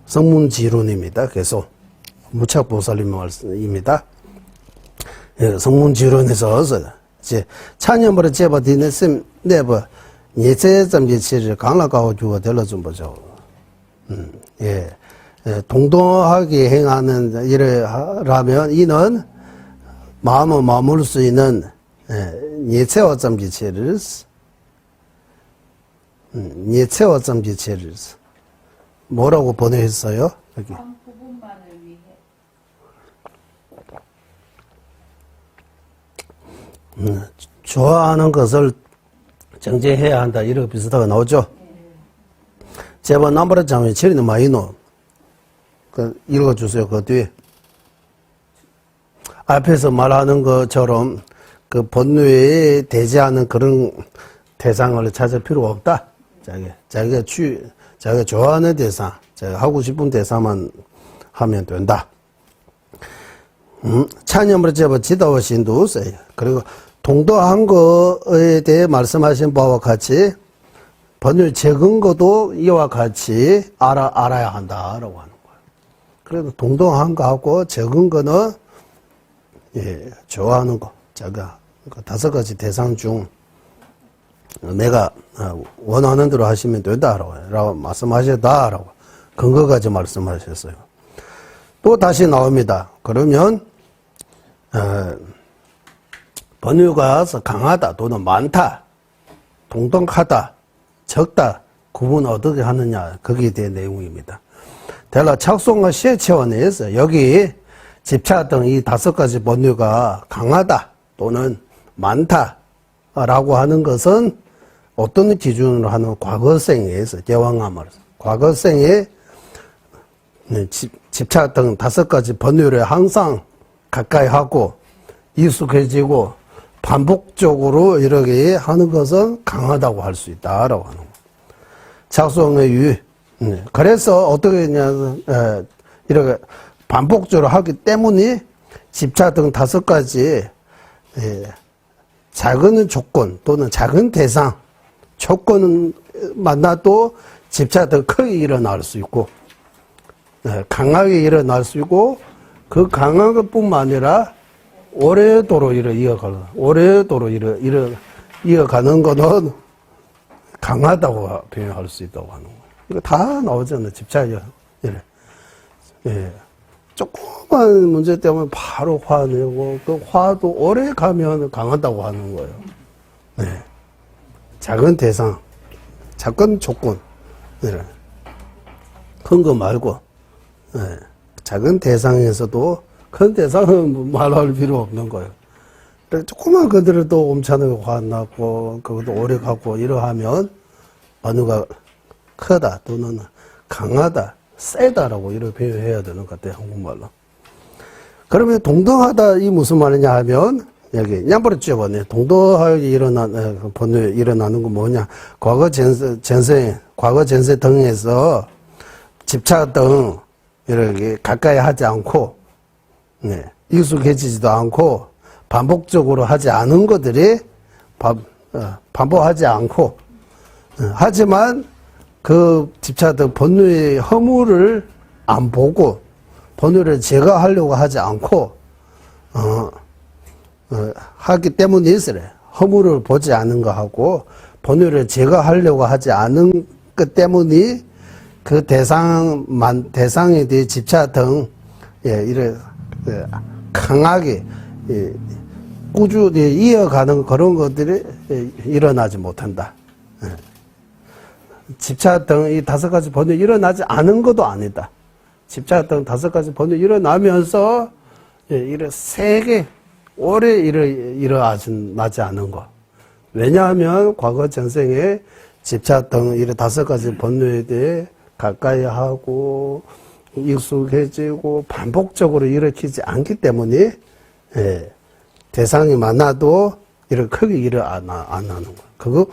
성문지론입니다. 계속 무착보살님 말씀입니다. 성문지론에서 이제 찬양으로 제바디는 쌤 네버 예제 점지치를 강락하고 주어 될러 좀 보죠. 동등하게 행하는 일을 이는 마음을 머물 수 있는 예체와 점지체를 뭐라고 번역했어요? 여기. 한 부분만을 위해. 좋아하는 것을 정제해야 한다. 이렇게 비슷하게 나오죠? 제발 남바라 장면 처리는 많이 넣어. 읽어주세요. 그 뒤에. 앞에서 말하는 것처럼 그 번뇌에 대제하는 그런 대상을 찾을 필요가 없다. 자기가 좋아하는 대상, 자기가 하고 싶은 대상만 하면 된다. 찬양으로 제바 지다와 신도 써요. 그리고 동도한 거에 대해 말씀하신 바와 같이 번뇌 적은 것도 이와 같이 알아야 한다라고 하는 거예요. 그래도 동등한 거하고 적은 거는 좋아하는 거, 자기가 5가지 대상 중 내가 원하는 대로 하시면 된다라고 말씀하셨다라고 근거까지 말씀하셨어요. 또 다시 나옵니다. 그러면 번뇌가 강하다 또는 많다, 동등하다, 적다 구분 어떻게 하느냐, 거기에 대한 내용입니다. 대라 착송과 시의 차원에서 여기 집차 등 이 5가지 번뇌가 강하다 또는 많다라고 하는 것은 어떤 기준으로 하는 과거생에서 제왕함을 과거생에 집차 등 5가지 번뇌를 항상 가까이 하고 익숙해지고 반복적으로 이렇게 하는 것은 강하다고 할 수 있다라고 하는 거예요. 작성의 유. 그래서 어떻게 했냐면 이렇게 반복적으로 하기 때문에 집차 등 5가지 작은 조건 또는 작은 대상 조건은 만나도 집차 더 크게 일어날 수 있고 강하게 일어날 수 있고 그 강한 것뿐만 아니라 오래도록 이어가는 것은 강하다고 표현할 수 있다고 하는 거예요. 이거 다 나오잖아요. 집착이. 예. 조그만 문제 때문에 바로 화내고, 그 화도 오래 가면 강하다고 하는 거예요. 네. 작은 대상, 작은 조건. 네. 큰 거 말고, 네. 작은 대상에서도 큰 대상은 말할 필요 없는 거예요. 조그만 것들도 엄청나게 화나고, 그것도 오래 가고, 이러하면, 번뇌가 크다, 또는 강하다, 세다라고 이렇게 표현해야 되는 것 같아요, 한국말로. 그러면 동등하다, 이 무슨 말이냐 하면, 여기, 냠버리 쥐어봤네. 동등하게 번뇌 일어나는 건 뭐냐. 과거 전세 등에서 집차 등, 이렇게 가까이 하지 않고, 네, 익숙해지지도 않고, 반복적으로 하지 않은 것들이, 반복하지 않고, 하지만, 그 집차 등 번뇌의 허물을 안 보고, 번뇌를 제거하려고 하지 않고, 하기 때문에 있으래. 허물을 보지 않은 거하고, 번뇌를 제거하려고 하지 않은 것 때문에, 그 대상에 대해 집차 등, 이래, 강하게, 꾸준히 이어가는 그런 것들이 일어나지 못한다. 집차 등 이 5가지 번뇌 일어나지 않은 것도 아니다. 집차 등 5가지 번뇌 일어나면서 이래 세게 오래 일어나지 않은 것. 왜냐하면 과거 전생에 집차 등 이래 5가지 번뇌에 대해 가까이 하고 익숙해지고 반복적으로 일으키지 않기 때문에 대상이 많아도 이렇게 크게 일을 안 하는 거예요. 그거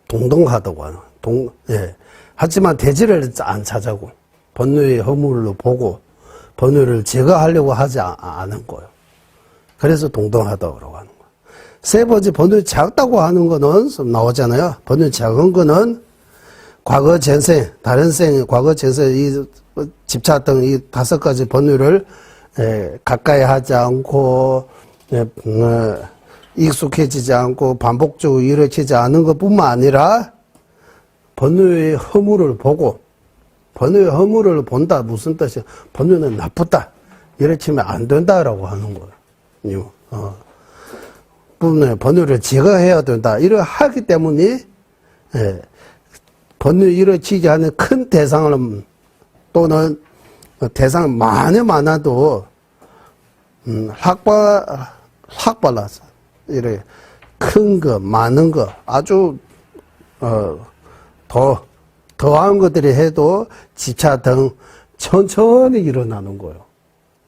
동등하다고 하는 하지만 대지를 안 찾아고 번뇌의 허물로 보고 번뇌를 제거하려고 하지 않은 거예요. 그래서 동등하다고 하는 거예요. 세 번째, 번뇌 작다고 하는 거는 나오잖아요. 번뇌 작은 거는 과거 전생, 다른 생, 과거 전생 이 집차 등 이 5가지 번뇌를 가까이 하지 않고 익숙해지지 않고 반복적으로 일으키지 않은 것뿐만 아니라 번뇌의 허물을 보고 번뇌의 허물을 본다. 무슨 뜻이야? 번뇌는 나쁘다. 일으키면 안 된다라고 하는 거예요. 번뇌를 제거해야 된다. 이렇게 하기 때문에 번뇌 일으키지 않은 큰 대상을 또는 대상 많아도 확발라서 이래 큰 거, 많은 거, 아주 더한 것들이 해도 집차 등 천천히 일어나는 거예요.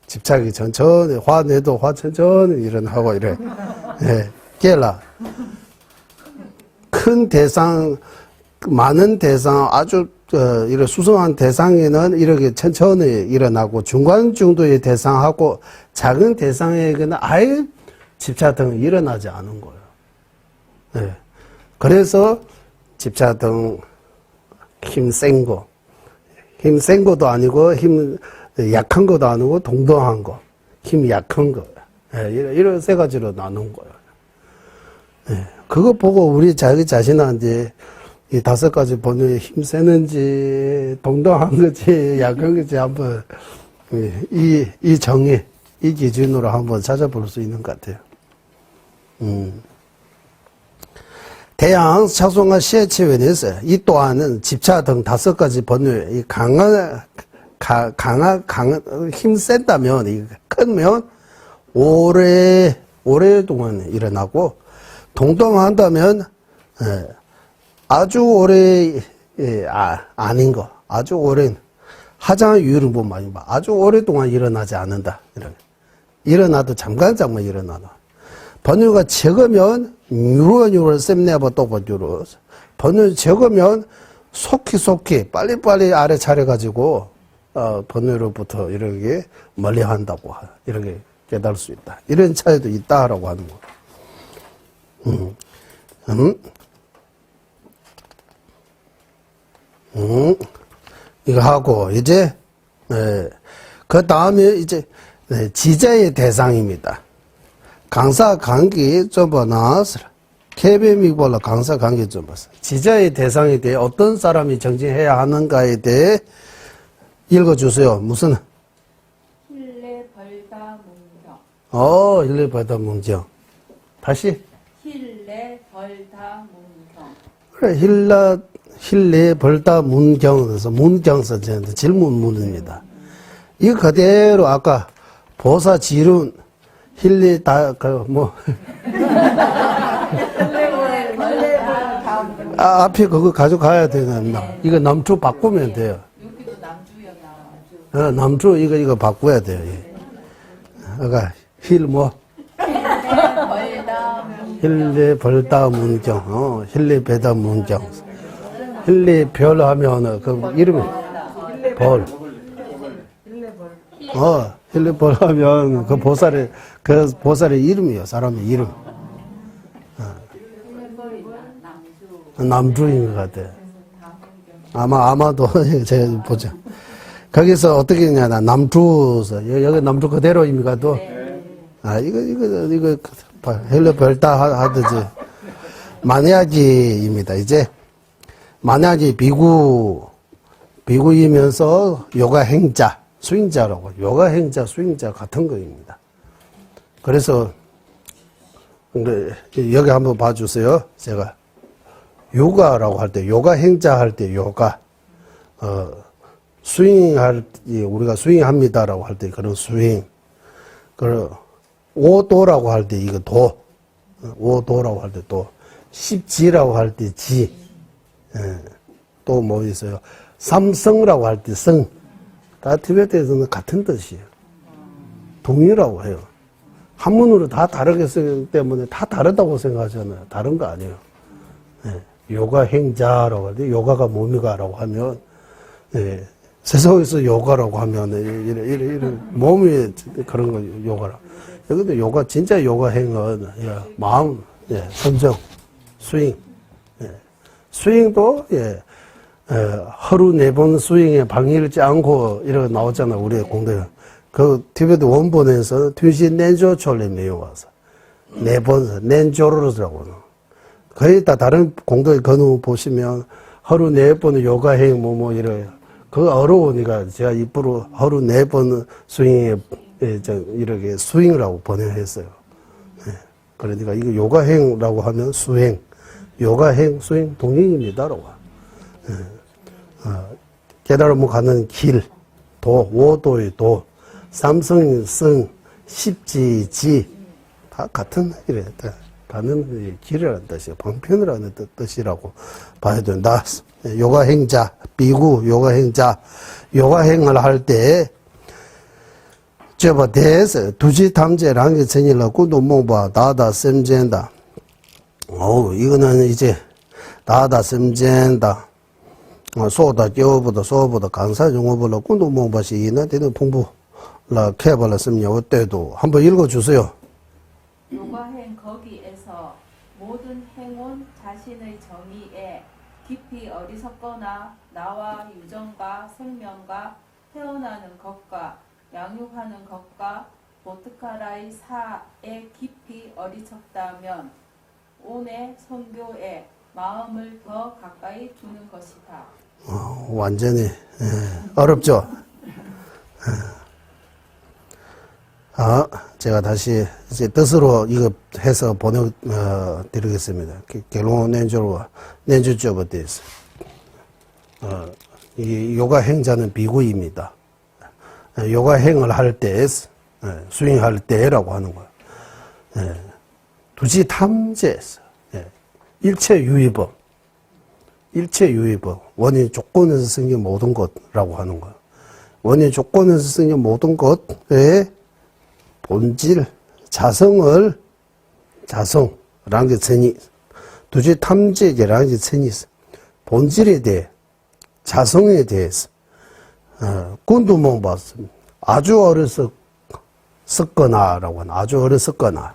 집착이 천천히, 화내도 화 천천히 일어나고 이래. 깨라. 큰 대상, 많은 대상, 아주 이런 수성한 대상에는 이렇게 천천히 일어나고 중간 정도의 대상하고 작은 대상에게는 아예 집차 등 일어나지 않은 거예요. 그래서 집차 등 힘 센 거, 힘 센 것도 아니고 힘 약한 것도 아니고 동등한 거, 힘 약한 거, 이런 세 가지로 나눈 거예요. 그거 보고 우리 자기 자신한테 이 5가지 번뇌에 힘 세는지 동등한 거지 약한 거지 한번 이 정의, 이 기준으로 한번 찾아볼 수 있는 것 같아요. 대양 차송과 시해체원에서 이 또한은 집차 등 5가지 번뇌 힘 센다면 크면 오랫동안 일어나고 통통한다면 아주 오래 아닌 거, 아주 오랜 하장의 유의를 보면 많이 봐. 아주 오랫동안 일어나지 않는다. 이렇게. 일어나도 잠깐 일어나도. 번유가 적으면 유로유로 셈내버 또 번유로. 번유 적으면 속히 빨리빨리 아래 차려가지고 번유로부터 이렇게 멀리한다고 이렇게 깨달을 수 있다. 이런 차이도 있다라고 하는 거. 이거 하고 이제 그 다음에 이제 지자의 대상입니다. 강사 관계 좀 나왔어. KBM이보다 강사 관계 좀 봤어. 지자의 대상에 대해 어떤 사람이 정진해야 하는가에 대해 읽어주세요. 무슨? 힐레 벌다 문경. 힐레 벌다 문경. 다시. 힐레 벌다 문경. 그래, 힐레 벌다 문경. 그래서 문경 선생한테 질문 문입니다. 이거 그대로 아까 보사 지룬 힐레 앞에 그거 가져가야 되나? 이거 남주 바꾸면 돼요. 여기도 남주였나? 남주 이거 바꿔야 돼요. 예. 아까 힐레 벌다 문경, 힐레 배다 문경, 힐레 별 하면 그 이름이 벌. 힐레 벌 하면 그 보살의 이름이요, 사람의 이름. 남주인 것 같아. 아마도 제가 보자. 거기서 어떻게 했냐, 남주, 여기 남주 그대로입니까, 또? 이거, 헬레 별다 하듯이. 만약이입니다. 이제, 만약이 비구이면서 요가 행자, 수행자라고. 요가 행자, 수행자 같은 거입니다. 그래서, 여기 한번 봐주세요. 제가. 요가라고 할 때, 요가 행자 할 때, 요가, 우리가 수행합니다라고 할 때, 그런 수행. 오도라고 할 때, 이거 도. 오도라고 할 때, 도. 십지라고 할 때, 지. 또 뭐 있어요? 삼성이라고 할 때, 성. 다 티베트에서는 같은 뜻이에요. 동일하고 해요. 한문으로 다 다르게 쓰기 때문에 다 다르다고 생각하잖아요. 다른 거 아니에요. 요가 행자라고 할 때, 요가가 뭡니까라고 하면, 세상에서 요가라고 하면, 이런 몸이 그런 거 요가라. 근데 요가, 진짜 요가 행은, 마음, 선정, 스윙. 스윙도, 하루 4번 스윙에 방해하지 않고, 이렇게 나왔잖아, 우리 공대는. 그, 티베트 원본에서 튜시 넨조 촐레미에 와서. 4번, 넨조로라고. 거의 다 다른 공도의 건우 보시면 하루 4번 요가행 이래요. 그거 어려우니까 제가 입으로 하루 4번 스윙에 이렇게 스윙이라고 번역했어요. 그러니까 이거 요가행이라고 하면 수행, 요가행, 수행 동행입니다라고. 깨달음을 가는 길, 도, 오도의 도, 삼성의 성, 십지지 다 같은 이래. 가는 길이라는 뜻이에요. 방편이라는 뜻이라고 봐야 된다. 요가행자, 비구, 요가행자, 요가행을 할 때, 저거 대해서 두지 탐제랑이 전일라고 노모바 다다 셈젠다. 이거는 이제 다다 셈젠다. 소다 교보다 강사 용어보다 꾸노모바시 이나 되는 풍부 라 캐발라 셈냐 때도 한번 읽어주세요. 요가행 거기에서 모든 행운 자신의 정의에 깊이 어리석거나 나와 유전과 생명과 태어나는 것과 양육하는 것과 보트카라의 사에 깊이 어리석다면 온의 선교에 마음을 더 가까이 두는 것이다. 완전히 어렵죠. 제가 다시 이제 뜻으로 이거 해서 보내 드리겠습니다. 결론 낸주 쪼버데스. 이 요가 행자는 비구입니다. 요가 행을 할 때, 스윙할 때라고 하는 거예요. 두지 탐제에서 일체유의법. 일체유의법. 원인 조건에서 생긴 모든 것이라고 하는 거예요. 원인 조건에서 생긴 모든 것의 본질, 자성이라는 게 전이, 두지 탐지라는 게 전이 있어. 본질에 대해, 자성에 대해서, 그건도 뭐 봤습니다. 아주 어렸었거나라고 하는, 아주 어렸었거나.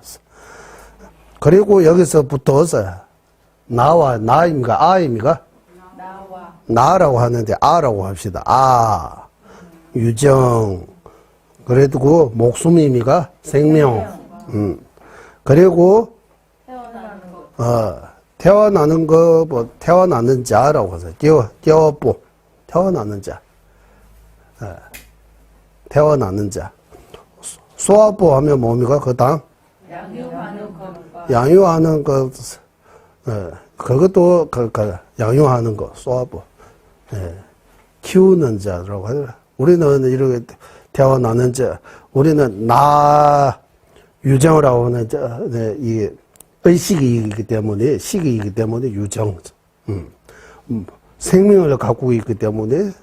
그리고 여기서부터서 나입니까? 아입니까? 나라고 하는데 아라고 합시다. 아, 유정. 그래도 그 목숨입니까? 생명. 그리고 태어나는 거, 뭐 태어나는 자라고 해서 띄어보 태어나는 자. 태어나는 자. 소아보 하면 뭡니까? 그 다음 양육하는 거. 그것도 양육하는 거, 소아보. 키우는 자라고 하더라. 우리는 이렇게 태어나는 자, 우리는 유정이라고 하는 자, 이게 의식이기 때문에, 식이기 때문에 유정. 생명을 갖고 있기 때문에,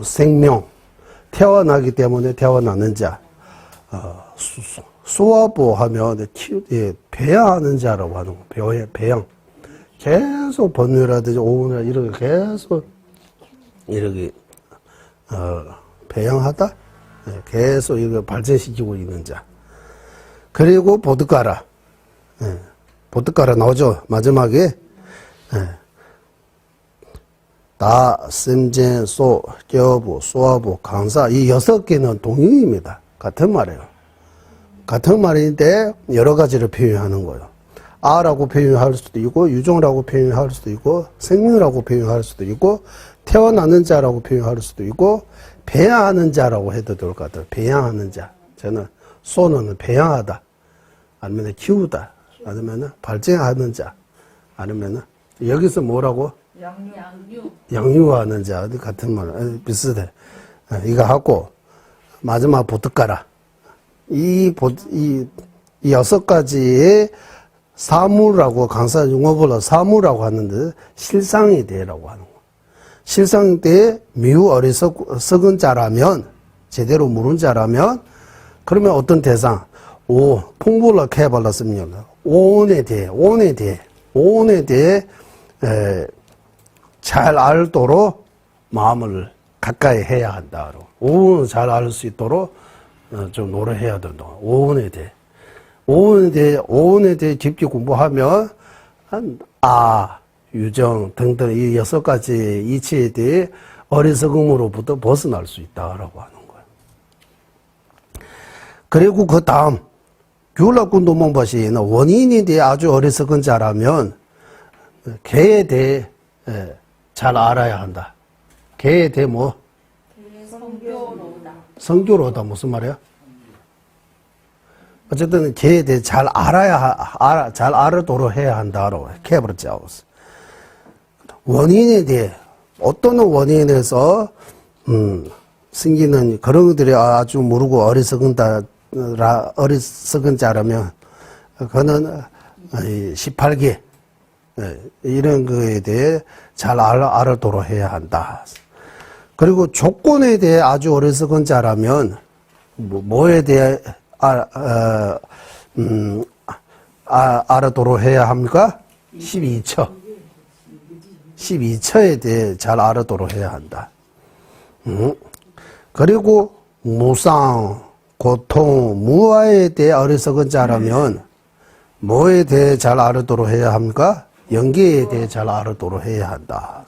생명. 태어나기 때문에 태어나는 자. 소아보 하면 배양하는 자라고 하는 거, 배양. 계속 번뇌라든지 오후나 이렇게 계속 이렇게 배양하다, 계속 이거 발전시키고 있는 자. 그리고 보드가라, 보드가라 나오죠 마지막에. 다, 셈젠, 소, 껴보, 소아보, 강사 이 6개는 동의입니다. 같은 말이에요. 같은 말인데 여러 가지를 표현하는 거예요. 아라고 표현할 수도 있고, 유종이라고 표현할 수도 있고, 생명이라고 표현할 수도 있고, 태어나는 자라고 표현할 수도 있고, 배양하는 자라고 해도 될 것 같아요. 배양하는 자. 저는 소는 배양하다, 아니면 키우다, 아니면 발전하는 자, 아니면 여기서 뭐라고? 양육하는 자. 같은 말, 비슷해. 이거 하고 마지막 보트가라. 이 6가지의 사무라고 강사 용어별로 사무라고 하는데 실상에 대해라고 하는 거. 실상에 대해 미우 어리석은 자라면, 제대로 모르는 자라면, 그러면 어떤 대상? 풍부를 해발랐으면 오온에 대해 잘 알도록 마음을 가까이 해야 한다. 오온을 잘 알 수 있도록 좀 노력해야 된다. 오온에 대해 깊게 공부하면, 유정 등등 이 6가지 이치에 대해 어리석음으로부터 벗어날 수 있다라고 하는 거예요. 그리고 그 다음, 규락군도몽바시는 원인에 대해 아주 어리석은 자라면, 개에 대해 잘 알아야 한다. 개에 대해 뭐? 성교로다 무슨 말이야? 어쨌든 개에 대해 잘 알아도록 해야 한다라고 해버렸죠. 원인에 대해, 어떤 원인에 대해서 생기는 그런 것들이 아주 모르고 어리석은 자라면, 그거는 18개 이런 거에 대해 잘 알아도록 해야 한다. 그리고 조건에 대해 아주 어리석은 자라면 뭐에 대해 알아도록 해야 합니까? 12처에 대해 잘 알아도록 해야 한다. 그리고 무상, 고통, 무아에 대해 어리석은 자라면 뭐에 대해 잘 알아도록 해야 합니까? 연계에 대해 잘 알아도록 해야 한다.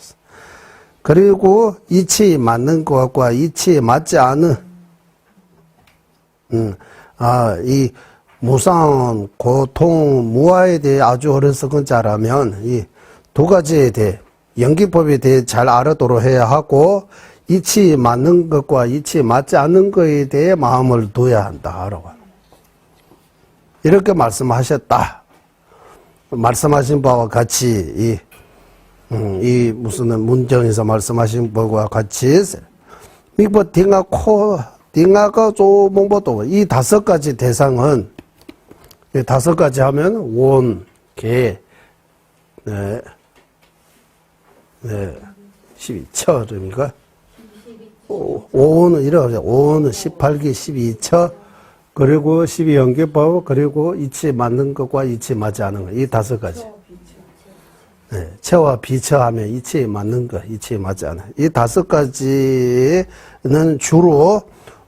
그리고 이치에 맞는 것과 이치에 맞지 않은, 이 무상, 고통, 무아에 대해 아주 어리석은 자라면 이 2가지에 대해, 연기법에 대해 잘 알아도록 해야 하고, 이치에 맞는 것과 이치에 맞지 않는 것에 대해 마음을 둬야 한다. 이렇게 말씀하셨다. 말씀하신 바와 같이, 이 무슨 문정에서 말씀하신 바와 같이, 미보 딩아가 조몽보도 이 5가지 대상은, 이 5가지 하면 원, 개, 네. 네. 12처입니까? 5는 이렇게 하죠. 5는 18기 12처, 그리고 12연기법, 그리고 이치에 맞는 것과 이치에 맞지 않은 것. 이 5가지. 네. 처와 비처 하면 이치에 맞는 것, 이치에 맞지 않은 것. 이 5가지는 주로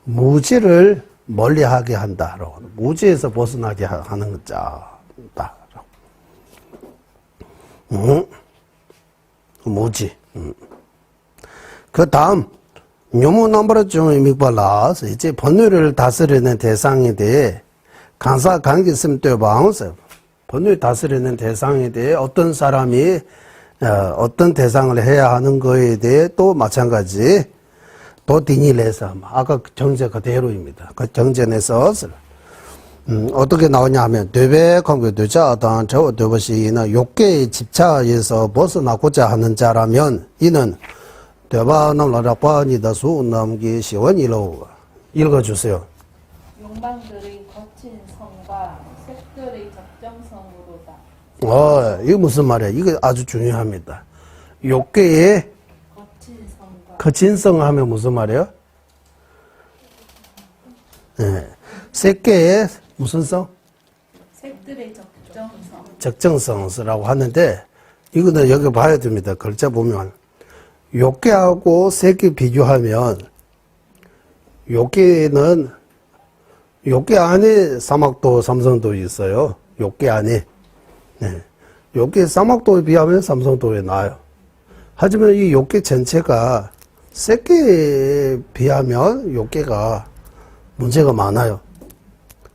무지를 멀리하게 한다라고. 무지에서 벗어나게 하는 것자다. 무지. 그 다음, 묘무넘버중의 미발라서 이제 번뇌를 다스리는 대상에 대해 간사 관계성 되방서 번뇌를 다스리는 대상에 대해 어떤 사람이 어떤 대상을 해야 하는 거에 대해 또 마찬가지 또 디니레서 아까 정제 그대로입니다. 그 정제에서 어떻게 나오냐 하면 되배 관계 되자 어떤 저 되것이는 욕계의 집착에서 벗어나고자 하는 자라면 이는 되바 남라락바니다 수 남기 시원이로 읽어주세요. 욕망들의 거친 성과 색들의 적정성으로다. 이거 무슨 말이야? 이거 아주 중요합니다. 욕계의 거친 성과 거친 성 하면 무슨 말이에요? 네. 색계의 무슨 성? 색들의 적정성. 적정성이라고 하는데 이거는 여기 봐야 됩니다. 글자 보면 욕계하고 색계 비교하면 욕계 안에 사막도 삼성도 있어요. 욕계 안에. 네. 욕계 사막도에 비하면 삼성도에 나아요. 하지만 이 욕계 전체가 색계에 비하면 욕계가 문제가 많아요.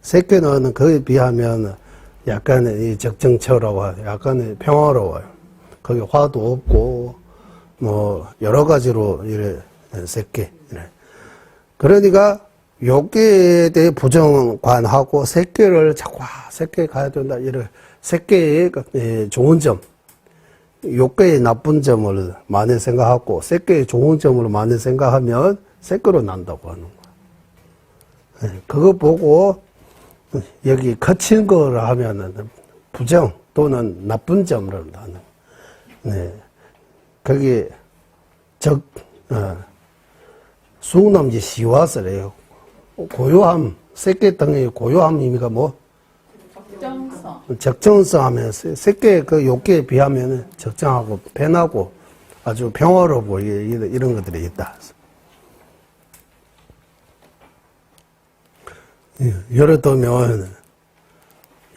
색계는 그에 비하면 약간 이 적정처라고 하죠. 약간 평화로워요. 거기 화도 없고 뭐 여러 가지로 이래 색계. 그러니까 욕계에 대해 부정관하고 색계를 자꾸 색계 가야 된다. 이런 색계의 좋은 점, 욕계의 나쁜 점을 많이 생각하고 색계의 좋은 점을 많이 생각하면 색계로 난다고 하는 거야. 그거 보고 여기 거친 거를 하면은 부정 또는 나쁜 점을 하는. 네. 거기 수남지 시와서래요. 고요함, 색계 등의 고요함 의미가 뭐? 적정성. 적정성 하면 색계 그 욕계에 비하면 적정하고 편하고 아주 평화롭고 이런 것들이 있다. 예를 들면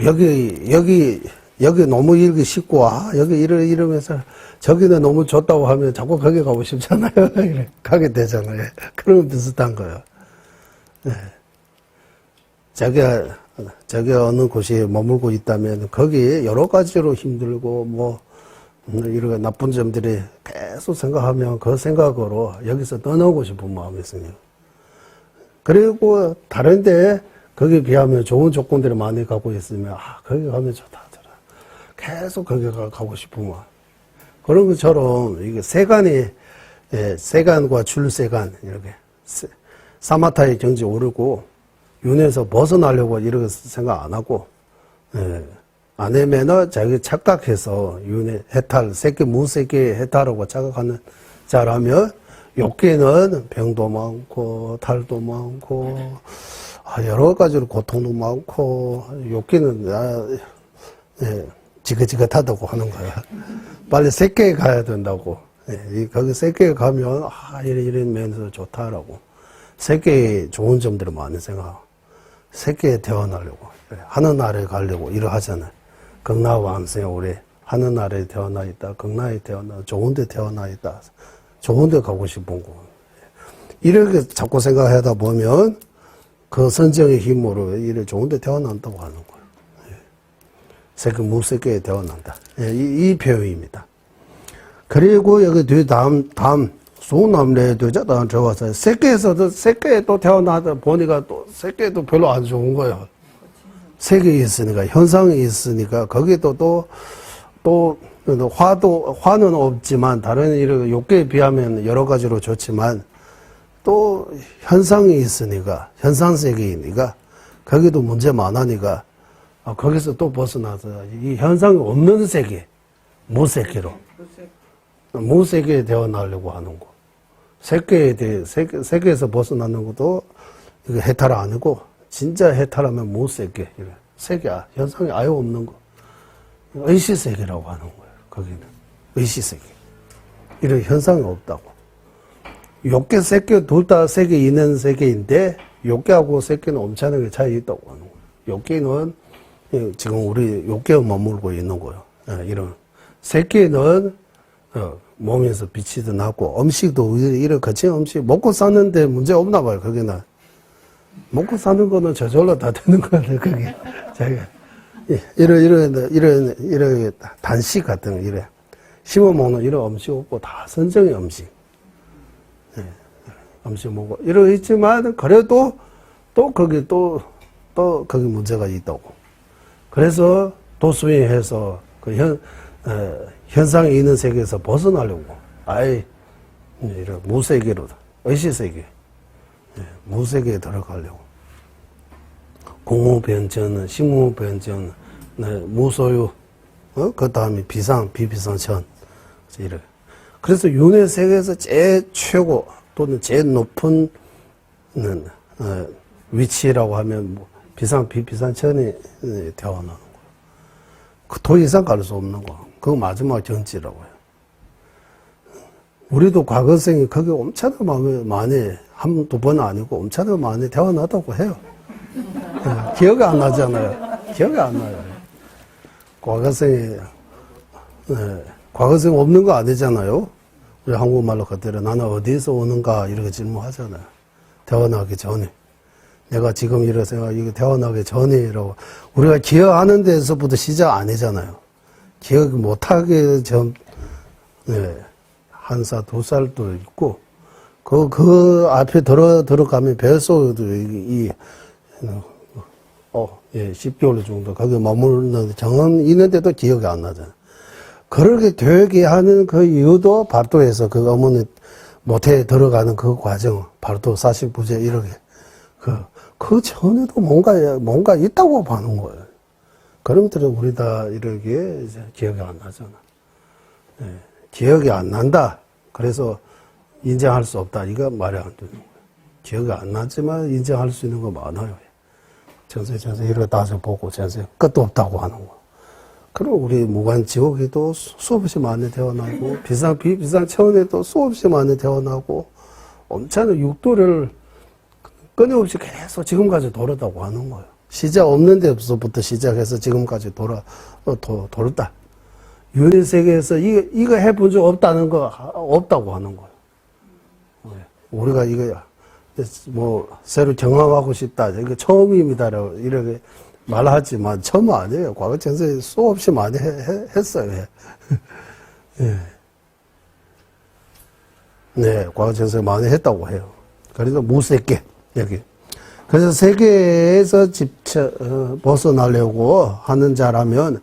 여기 너무 읽기 쉽고 여기 이러면서 저기는 너무 좋다고 하면 자꾸 거기 가고 싶잖아요. 가게 되잖아요. 그런 비슷한 거예요. 네. 자기가 어느 곳에 머물고 있다면 거기 여러 가지로 힘들고 뭐 이런 나쁜 점들이 계속 생각하면 그 생각으로 여기서 떠나고 싶은 마음이 있어요. 그리고 다른데 거기에 비하면 좋은 조건들을 많이 갖고 있으면 거기 가면 좋다 하더라. 계속 거기 가고 싶은 마음. 그런 것처럼 이게 세간과 출세간 이렇게 사마타의 경지 오르고 윤에서 벗어나려고 이렇게 생각 안 하고 안 하면은 자기 착각해서 윤의 해탈 새끼 무새끼 해탈하고 착각하는 자라면 욕계는 병도 많고 탈도 많고 여러 가지로 고통도 많고 욕계는 지긋지긋하다고 하는 거야. 빨리 새끼에 가야 된다고. 거기 새끼에 가면 이런 면에서 좋다라고. 새끼에 좋은 점들을 많이 생각하고 새끼에 태어나려고 하늘나라에 가려고 이러 하잖아요. 극락왕생에 올해 하늘나라에 태어나 있다. 극락에 태어나 좋은 데 태어나 있다. 좋은 데 가고 싶은 거. 이렇게 자꾸 생각하다 보면 그 선정의 힘으로 이래 좋은 데 태어난다고 하는 거예요. 새끼 무새끼에 태어난다. 이 표현입니다. 그리고 여기 뒤 다음 소남래 되자다 적어서 새끼에서도 새끼에 또 태어나다 보니까 또 새끼도 별로 안 좋은 거예요. 세계에 있으니까 현상이 있으니까 거기도 또 화는 없지만 다른 이런 욕계에 비하면 여러 가지로 좋지만 또 현상이 있으니까 현상 세계이니까 거기도 문제 많으니까 거기서 또 벗어나서 이 현상이 없는 세계 무세계로. 무세계에 태어나려고 하는 거. 세계에서 벗어나는 것도 이거 해탈 아니고, 진짜 해탈하면 무세계. 세계, 현상이 아예 없는 거. 의시세계라고 하는 거예요, 거기는. 의시세계. 이런 현상이 없다고. 욕계, 세계, 둘 다 세계 있는 세계인데, 욕계하고 세계는 엄청나게 차이 있다고 하는 거예요. 욕계는, 지금 우리 욕계에 머물고 있는 거예요. 이런. 세계는, 몸에서 빛이 나고, 음식도 이런 거친 음식, 먹고 사는데 문제 없나 봐요, 거기는. 먹고 사는 거는 저절로 다 되는 거 같아요, 그게. 자기가. 이런 단식 같은 거, 이래. 심어 먹는 이런 음식 없고, 다 선정의 음식. 음식 먹고. 이러 있지만, 그래도, 거기 문제가 있다고. 그래서, 도수행해서, 현상이 있는 세계에서 벗어나려고. 아예, 이런 무세계로, 의시세계. 무세계에 들어가려고. 공무변전, 식무변전, 무소유, 그 다음에 비비상천. 이래. 그래서 윤회 세계에서 제일 최고 또는 제일 높은 위치라고 하면 비비상천이 태어나는 거예요. 더 이상 갈 수 없는 거. 그거 마지막 경지라고 해요. 우리도 과거생이 거기 엄청나게 많이, 한두 번 아니고 엄청나게 많이 태어나다고 해요. 기억이 안 나잖아요. 기억이 안 나요. 과거생 없는 거 아니잖아요. 우리 한국말로 그대로 나는 어디에서 오는가 이렇게 질문하잖아요. 태어나기 전에. 내가 지금 이래서 이거 태어나기 전이라고. 우리가 기억하는 데서부터 시작 아니잖아요. 기억 못하게 한 살, 두 살도 있고, 그 앞에 들어가면 뱃속에도 10개월 정도 거기 머무르는 정은 있는데도 기억이 안 나잖아요. 그렇게 되게 하는 그 이유도 발도에서 그 어머니 모태에 들어가는 그 과정, 발도 사실부재 이렇게. 그 전에도 뭔가 있다고 보는 거예요. 그럼들은 우리 다 이렇게 이제 기억이 안 나잖아. 기억이 안 난다. 그래서 인정할 수 없다. 이거 말이 안 되는 거예요. 기억이 안 나지만 인정할 수 있는 거 많아요. 전세 이렇게 따져보고 전세 끝도 없다고 하는 거. 그럼 우리 무관지옥에도 수없이 많이 태어나고 비비상 차원에도 수없이 많이 태어나고 엄청난 육도를 끊임없이 계속 지금까지 돌았다고 하는 거예요. 시작 없는 데서부터 시작해서 지금까지 돌았다. 윤회 세계에서 이거 해본 적 없다는 거 없다고 하는 거예요. 우리가 이거 새로 경험하고 싶다. 이거 처음입니다라고 이렇게 말하지만 처음 아니에요. 과거 전세에 수없이 많이 했어요. 네, 과거 전세 많이 했다고 해요. 그래서 무세계 여기. 그래서 세계에서 벗어나려고 하는 자라면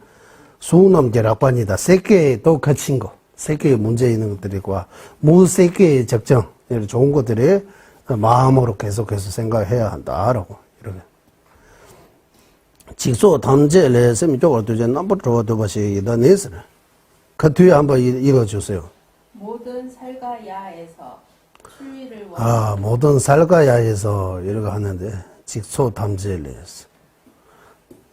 수놈계락관이다. 세계에도 거친 거, 세계에 문제 있는 것들이고 무세계의 적정, 이런 좋은 것들이 마음으로 계속해서 생각해야 한다라고 이렇게. 직소 탐제 레셈이 쪽으로 두제 남부로 두바시 이다네스는 그 뒤에 한번 읽어주세요. 모든 살가야에서 추위를 모든 살가야에서 이렇게 하는데 직소 탐제 레셈.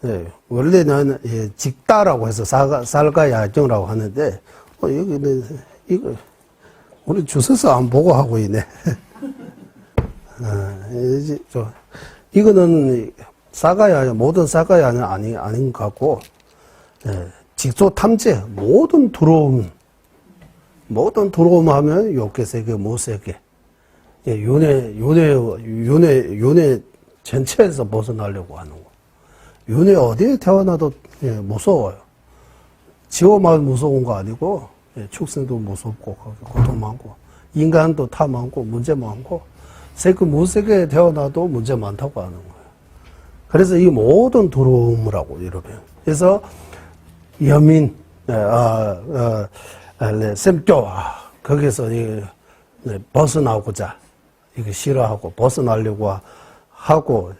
네, 원래는 직다라고 해서 살가야정이라고 하는데 여기는 이거 우리 주소서 안 보고 하고 있네. 이거는 사가야 모든 사가야는 아닌 것 같고 직소 탐제 모든 들어옴 하면 욕계세계 무세계 윤회 전체에서 벗어나려고 하는 거. 윤회 어디에 태어나도 무서워요. 지옥만 무서운 거 아니고 축생도 무섭고 고통 많고 인간도 타 많고 문제 많고 세계 무세계에 태어나도 문제 많다고 하는 거예요. 그래서 이 모든 두려움이라고 이러면 그래서 여민 샘교 거기서 벗어나고자 이게 싫어하고 벗어나려고 하고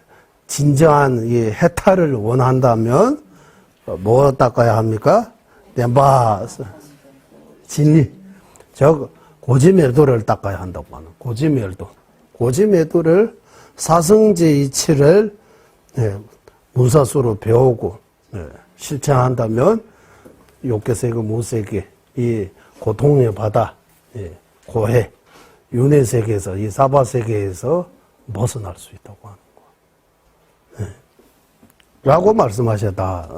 진정한 이 해탈을 원한다면 뭐 닦아야 합니까? 덴바스. 진리. 저 고지멸도를 닦아야 한다고 하는 고지멸도. 고지멸도를 사성제 이치를 문사수로 배우고 실천한다면 욕계세계, 무세계, 이 고통의 바다, 고해, 윤회 세계에서 이 사바 세계에서 벗어날 수 있다고 하는 거. 라고 말씀하셨다.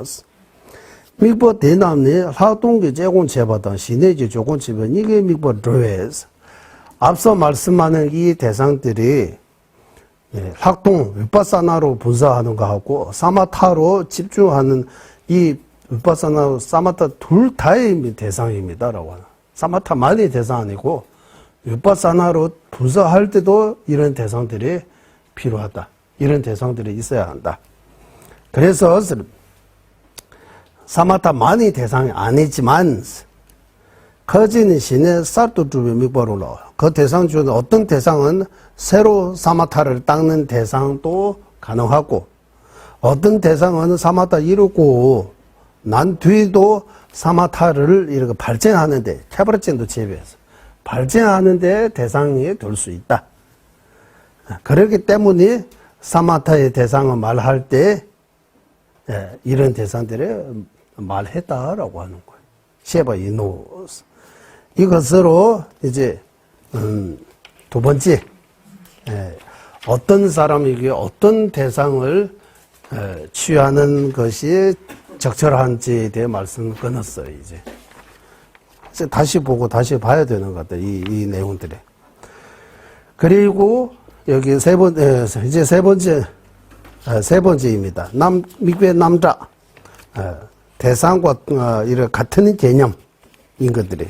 미국 대남의 활동기 제공 제보던 시내지 조건 집은 이게 미국 드레스. 앞서 말씀하는 이 대상들이 활동 위파사나로 분사하는 거하고 사마타로 집중하는 이 위파사나 사마타 둘 다의 대상입니다라고 하는. 사마타만이 대상 아니고 위파사나로 분사할 때도 이런 대상들이 필요하다. 이런 대상들이 있어야 한다. 그래서 사마타만이 대상이 아니지만 커지는 신의 쌀도주비 mik바로 나와요. 그 대상 중에 어떤 대상은 새로 사마타를 닦는 대상도 가능하고 어떤 대상은 사마타 이루고 난 뒤도 사마타를 이렇게 발전하는데 캐버레진도 제외해서 발전하는데 대상이 될 수 있다. 그렇기 때문에 사마타의 대상을 말할 때 이런 대상들을 말했다라고 하는 거예요. 셰바 이노스. 이것으로 이제 두 번째 어떤 사람에게 어떤 대상을 취하는 것이 적절한지에 대해 말씀을 끊었어요. 이제 다시 보고 다시 봐야 되는 것 같아요. 이 내용들이. 그리고 여기 이제 세 번째입니다. 미국의 남자 대상과 이런 같은 개념인 것들이.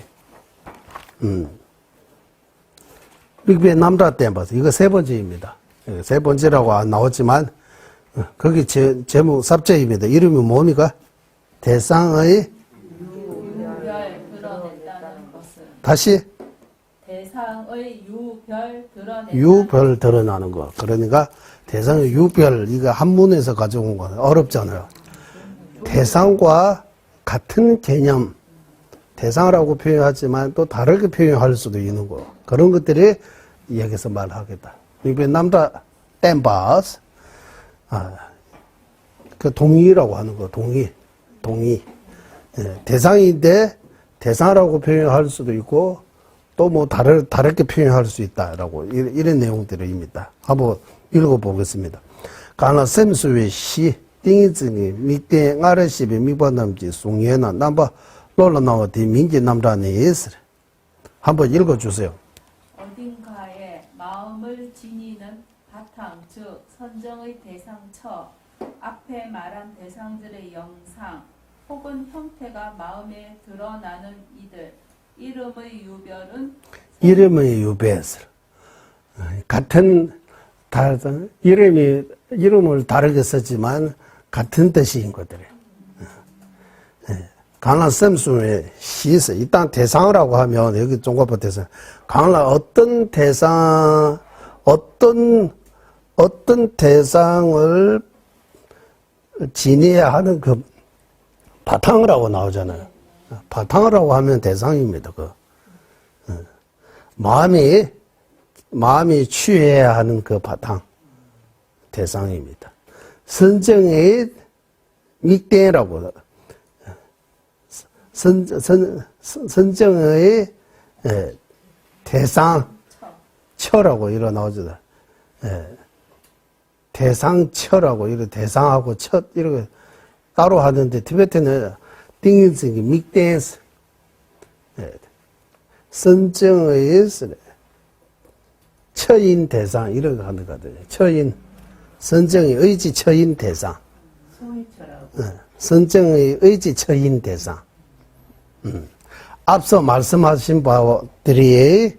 미국의 남자 땜버스 이거 세 번째입니다. 세 번째라고 안 나왔지만 거기 제목 삽제입니다. 이름이 뭡니까? 대상의 유별 드러낸다는 것은 다시 대상의 유별 드러낸다. 유별 드러나는 거. 그러니까 대상의 유별 이거 한문에서 가져온 거 어렵잖아요. 대상과 같은 개념 대상이라고 표현하지만 또 다르게 표현할 수도 있는 거. 그런 것들이 여기서 말하겠다. 미국의 남자 땜바스 그 동의라고 하는 거. 동의. 대상인데 대상이라고 표현할 수도 있고 또 뭐 다르게 표현할 수 있다라고 이런 내용들입니다. 한번 읽어보겠습니다. 가나 샘수의 시 띵이증이 미땡 아르시비 미반남지 송예나 남바 롤러나와디 민지 남자네 예스 한번 읽어주세요. 어딘가에 마음을 지니는 바탕 즉 선정의 대상처 앞에 말한 대상들의 영상 혹은 형태가 마음에 드러나는 이들 이름의 유별은 이름의 유배스 같은 다른 이름을 다르게 썼지만 같은 뜻인 것들이. 강한 샘수의 시스 일단 대상이라고 하면 여기 종합부 대상 강한 어떤 대상 어떤 대상을 지내야 하는 그 바탕이라고 나오잖아요. 바탕이라고 하면 대상입니다. 마음이 취해야 하는 그 바탕 대상입니다. 선정의 밑대라고 선정의 대상처라고 이러 나오죠. 대상처라고 이러 대상하고 첫 이렇게 따로 하는데 티베트는 띵인성이 밑대에서 선정의 처인 대상 이런 거 하는 거거든요. 처인 선정의 의지 처인 대상. 선정의 의지 처인 대상. 앞서 말씀하신 바들이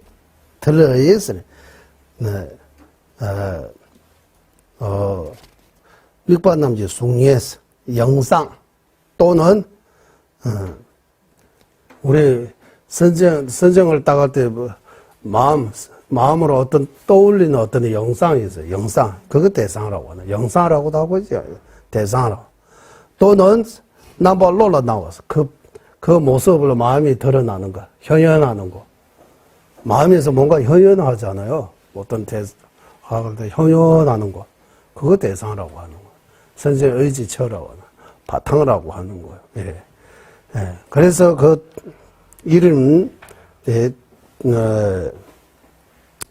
들어있어요. 육반남지 숭예스 영상 또는 우리 선정을 따갈 때 마음으로 어떤 떠올리는 어떤 영상이 있어요. 영상 그거 대상이라고 하나. 영상이라고도 하고 있죠. 대상이라고. 또는 넘버 롤러 나와서 그 그 모습으로 마음이 드러나는 거, 현현하는 거. 마음에서 뭔가 현현하잖아요. 어떤 현현하는 거. 그거 대상이라고 하는 거. 선생의 의지처라고 하는, 바탕이라고 하는 거예요. 예. 예. 그래서 그 이름,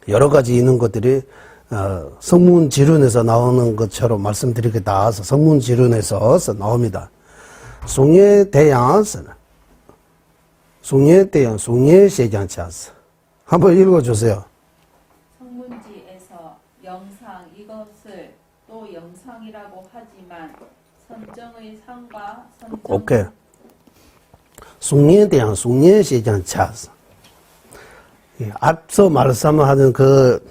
여러 가지 있는 것들이, 성문지론에서 나오는 것처럼 말씀드리게 나와서 성문지론에서 나옵니다. 송예대양서는, 송예대양, 송예세장차서. 한번 읽어주세요. 성문지에서 영상 이것을 또 영상이라고 하지만 선정의 상과 선정 오케이. 송예대양, 송예세장차서. 앞서 말씀하는 그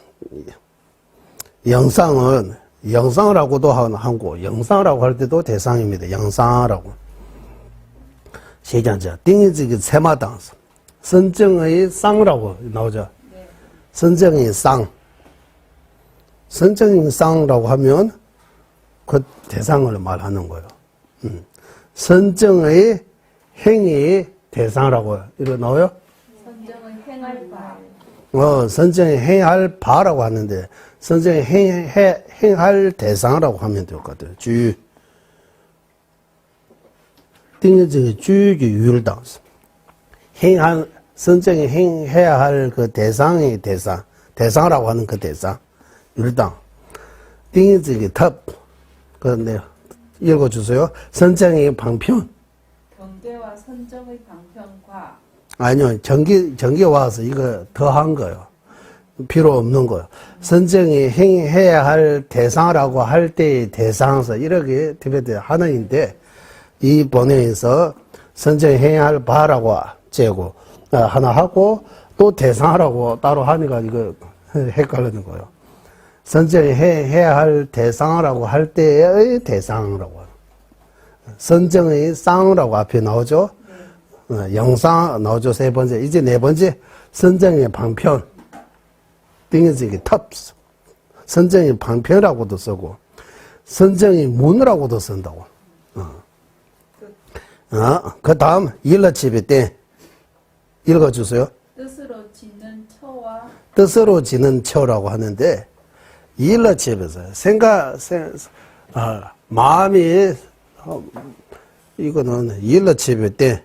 영상은 영상이라고도 하고 영상이라고 할 때도 대상입니다. 영상이라고. 세장자 띵이지기 세마당서. 선정의 쌍이라고 나오죠. 네. 선정의 쌍. 선정의 쌍이라고 하면 그 대상을 말하는 거예요. 선정의 행위 대상이라고 이렇게 나와요? 선정의 행할 바 선정의 행할 바라고 하는데, 선정의 행할 대상이라고 하면 될 것 같아요. 주. 띵여정의 주기 유일당서. 선정의 행해야 할 그 대상의 대상이라고 하는 그 대상. 유일당. 띵여정의 탑. 네, 읽어주세요. 선정의 방편. 경계와 선정의 방편과 아니요, 전기 와서 이거 더한 거요. 필요 없는 거요. 선정이 행해야 할 대상이라고 할 때의 대상에서 이렇게 되면 하나인데, 이 본회에서 선정이 행해야 할 바라고 재고, 하나 하고, 또 대상이라고 따로 하니까 이거 헷갈리는 거예요. 선정이 해야 할 대상이라고 할 때의 대상이라고 하는. 선정의 쌍이라고 앞에 나오죠? 영상 나오죠. 세 번째. 이제 네 번째. 선정의 방편. 띵여지기 탑스. 선정의 방편이라고도 쓰고, 선정의 문이라고도 쓴다고. 그 다음, 일러집의 때. 읽어주세요. 뜻으로 짓는 처와 뜻으로 지는 처라고 하는데, 일러집에서 마음이, 이거는 일러집의 때,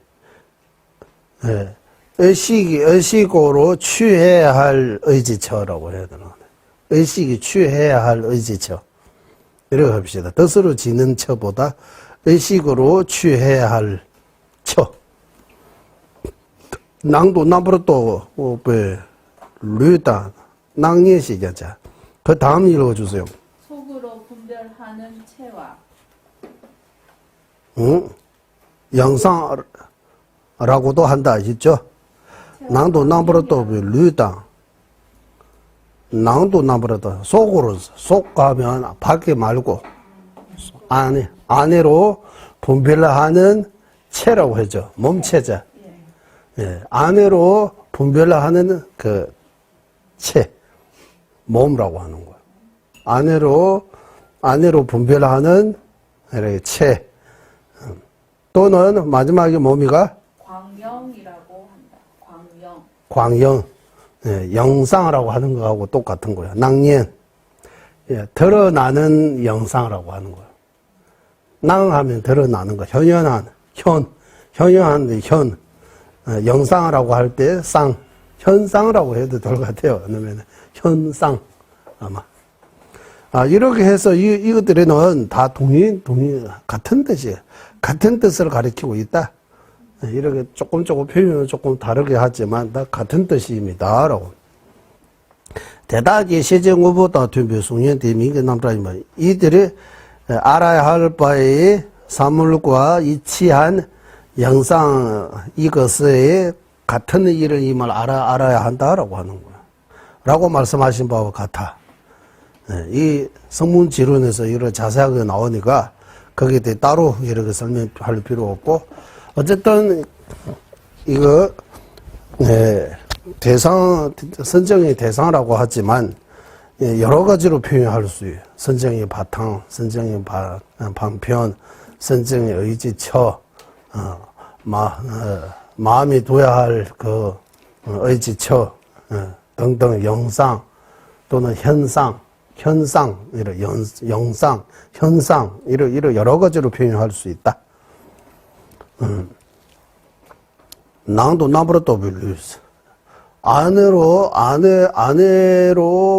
의식으로 취해야 할 의지처라고 해야 되나. 의식이 취해야 할 의지처. 이렇게 합시다. 뜻으로 지는 처보다 의식으로 취해야 할 처. 낭도 나부르도 류다 낭예시자자. 그 다음 읽어주세요. 속으로 분별하는 체와 영상라고도 한다 있죠? 낭도 나부르도 류다. 낭도 나부르도 속으로 속 가면 밖에 말고 안으로 분별하는 체라고 하죠. 몸체자. 예, 안으로 분별하는 그 체, 몸이라고 하는 거예요. 안으로 분별하는 이렇게 체. 또는 마지막에 몸이가 광영이라고 한다. 광영. 광영, 예, 영상이라고 하는 거하고 똑같은 거예요. 낭년, 예, 드러나는 영상이라고 하는 거예요. 낭하면 드러나는 거, 현현한, 현현한데 현, 영상이라고 할 때 쌍, 현상이라고 해도 될 것 같아요. 왜냐면 현상 아마. 이렇게 해서 이것들에는 다 같은 뜻이에요. 같은 뜻을 가리키고 있다. 이렇게 조금 표현은 조금 다르게 하지만 다 같은 뜻입니다. 라고. 대다기 세정후보다 튜브송년 대민계 남자이면 이들이 알아야 할 바의 사물과 이치한 영상 이것의 같은 일을 임을 알아야 한다라고 하는 거야. 라고 말씀하신 바와 같아. 이 성문지론에서 이렇게 자세하게 나오니까 거기에 대해 따로 이렇게 설명할 필요 없고, 어쨌든 이거 선정의 대상이라고 하지만 여러 가지로 표현할 수 있어요. 선정의 바탕, 선정의 방편, 선정의 의지처, 마음이 둬야 할 그 의지처 등등 영상 또는 현상, 이런 영상, 현상 이런 여러 가지로 표현할 수 있다. 낭도 나브라또 빌리스 아내로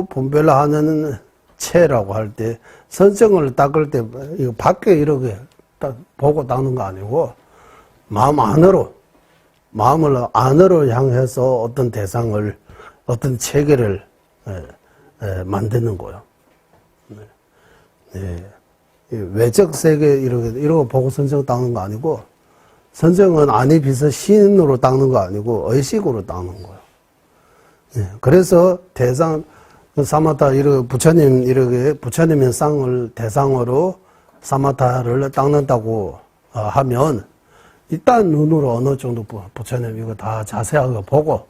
분별하는 체라고 할 때 선정을 닦을 때 이거 밖에 이렇게 딱 보고 닦는 거 아니고 마음을 안으로 향해서 어떤 대상을 어떤 체계를 만드는 거예요. 외적 세계 이런 거 보고 선정 닦는 거 아니고 선정은 안에 비서 신으로 닦는 거 아니고 의식으로 닦는 거예요. 그래서 대상 사마타 부처님의 쌍을 대상으로 사마타를 닦는다고 하면 일단 눈으로 어느 정도 부처님 이거 다 자세하게 보고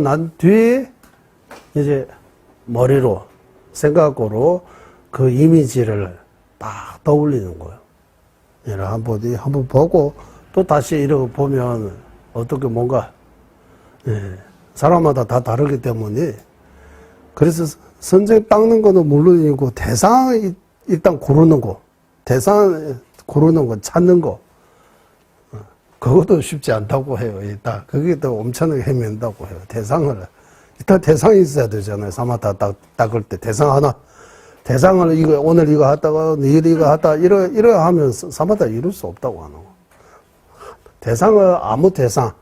난 뒤에 이제 머리로 생각으로 그 이미지를 딱 떠올리는 거예요. 한번 보고 또 다시 이러고 보면 어떻게 뭔가 사람마다 다 다르기 때문에 그래서 선정 닦는 거는 물론이고 대상 일단 고르는 거 찾는 거 그것도 쉽지 않다고 해요. 일단 그게 또 엄청나게 헤맨다고 해요. 일단 대상이 있어야 되잖아요. 사마타 닦을 때 대상을 오늘 이거 하다가 내일 이거 하다 이러 하면 사마타 이룰 수 없다고 하는 거. 대상을 아무 대상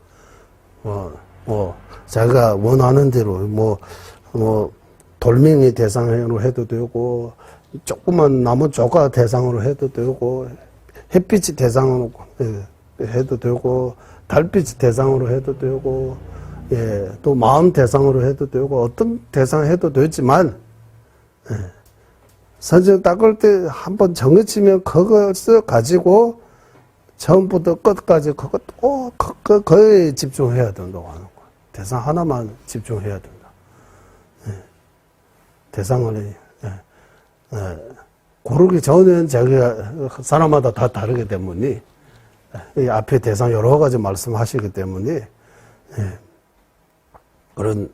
자기가 원하는 대로 돌멩이 대상으로 해도 되고 조그만 나무 조각 대상으로 해도 되고 햇빛이 대상으로 해도 되고 달빛이 대상으로 해도 되고 또 마음 대상으로 해도 되고 어떤 대상 해도 되지만 선정 닦을 때 한번 정해지면 그것을 가지고 처음부터 끝까지 그거에 집중해야 된다고 하는 거야. 대상 하나만 집중해야 된다. 대상을 고르기 전에는 자기가 사람마다 다 다르기 때문에 이 앞에 대상 여러 가지 말씀하시기 때문에 그런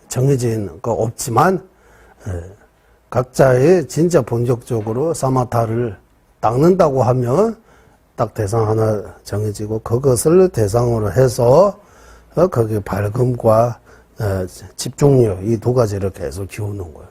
정해진 거 없지만 각자의 진짜 본격적으로 사마타를 닦는다고 하면 딱 대상 하나 정해지고 그것을 대상으로 해서 거기에 밝음과 집중력 이 두 가지를 계속 키우는 거예요.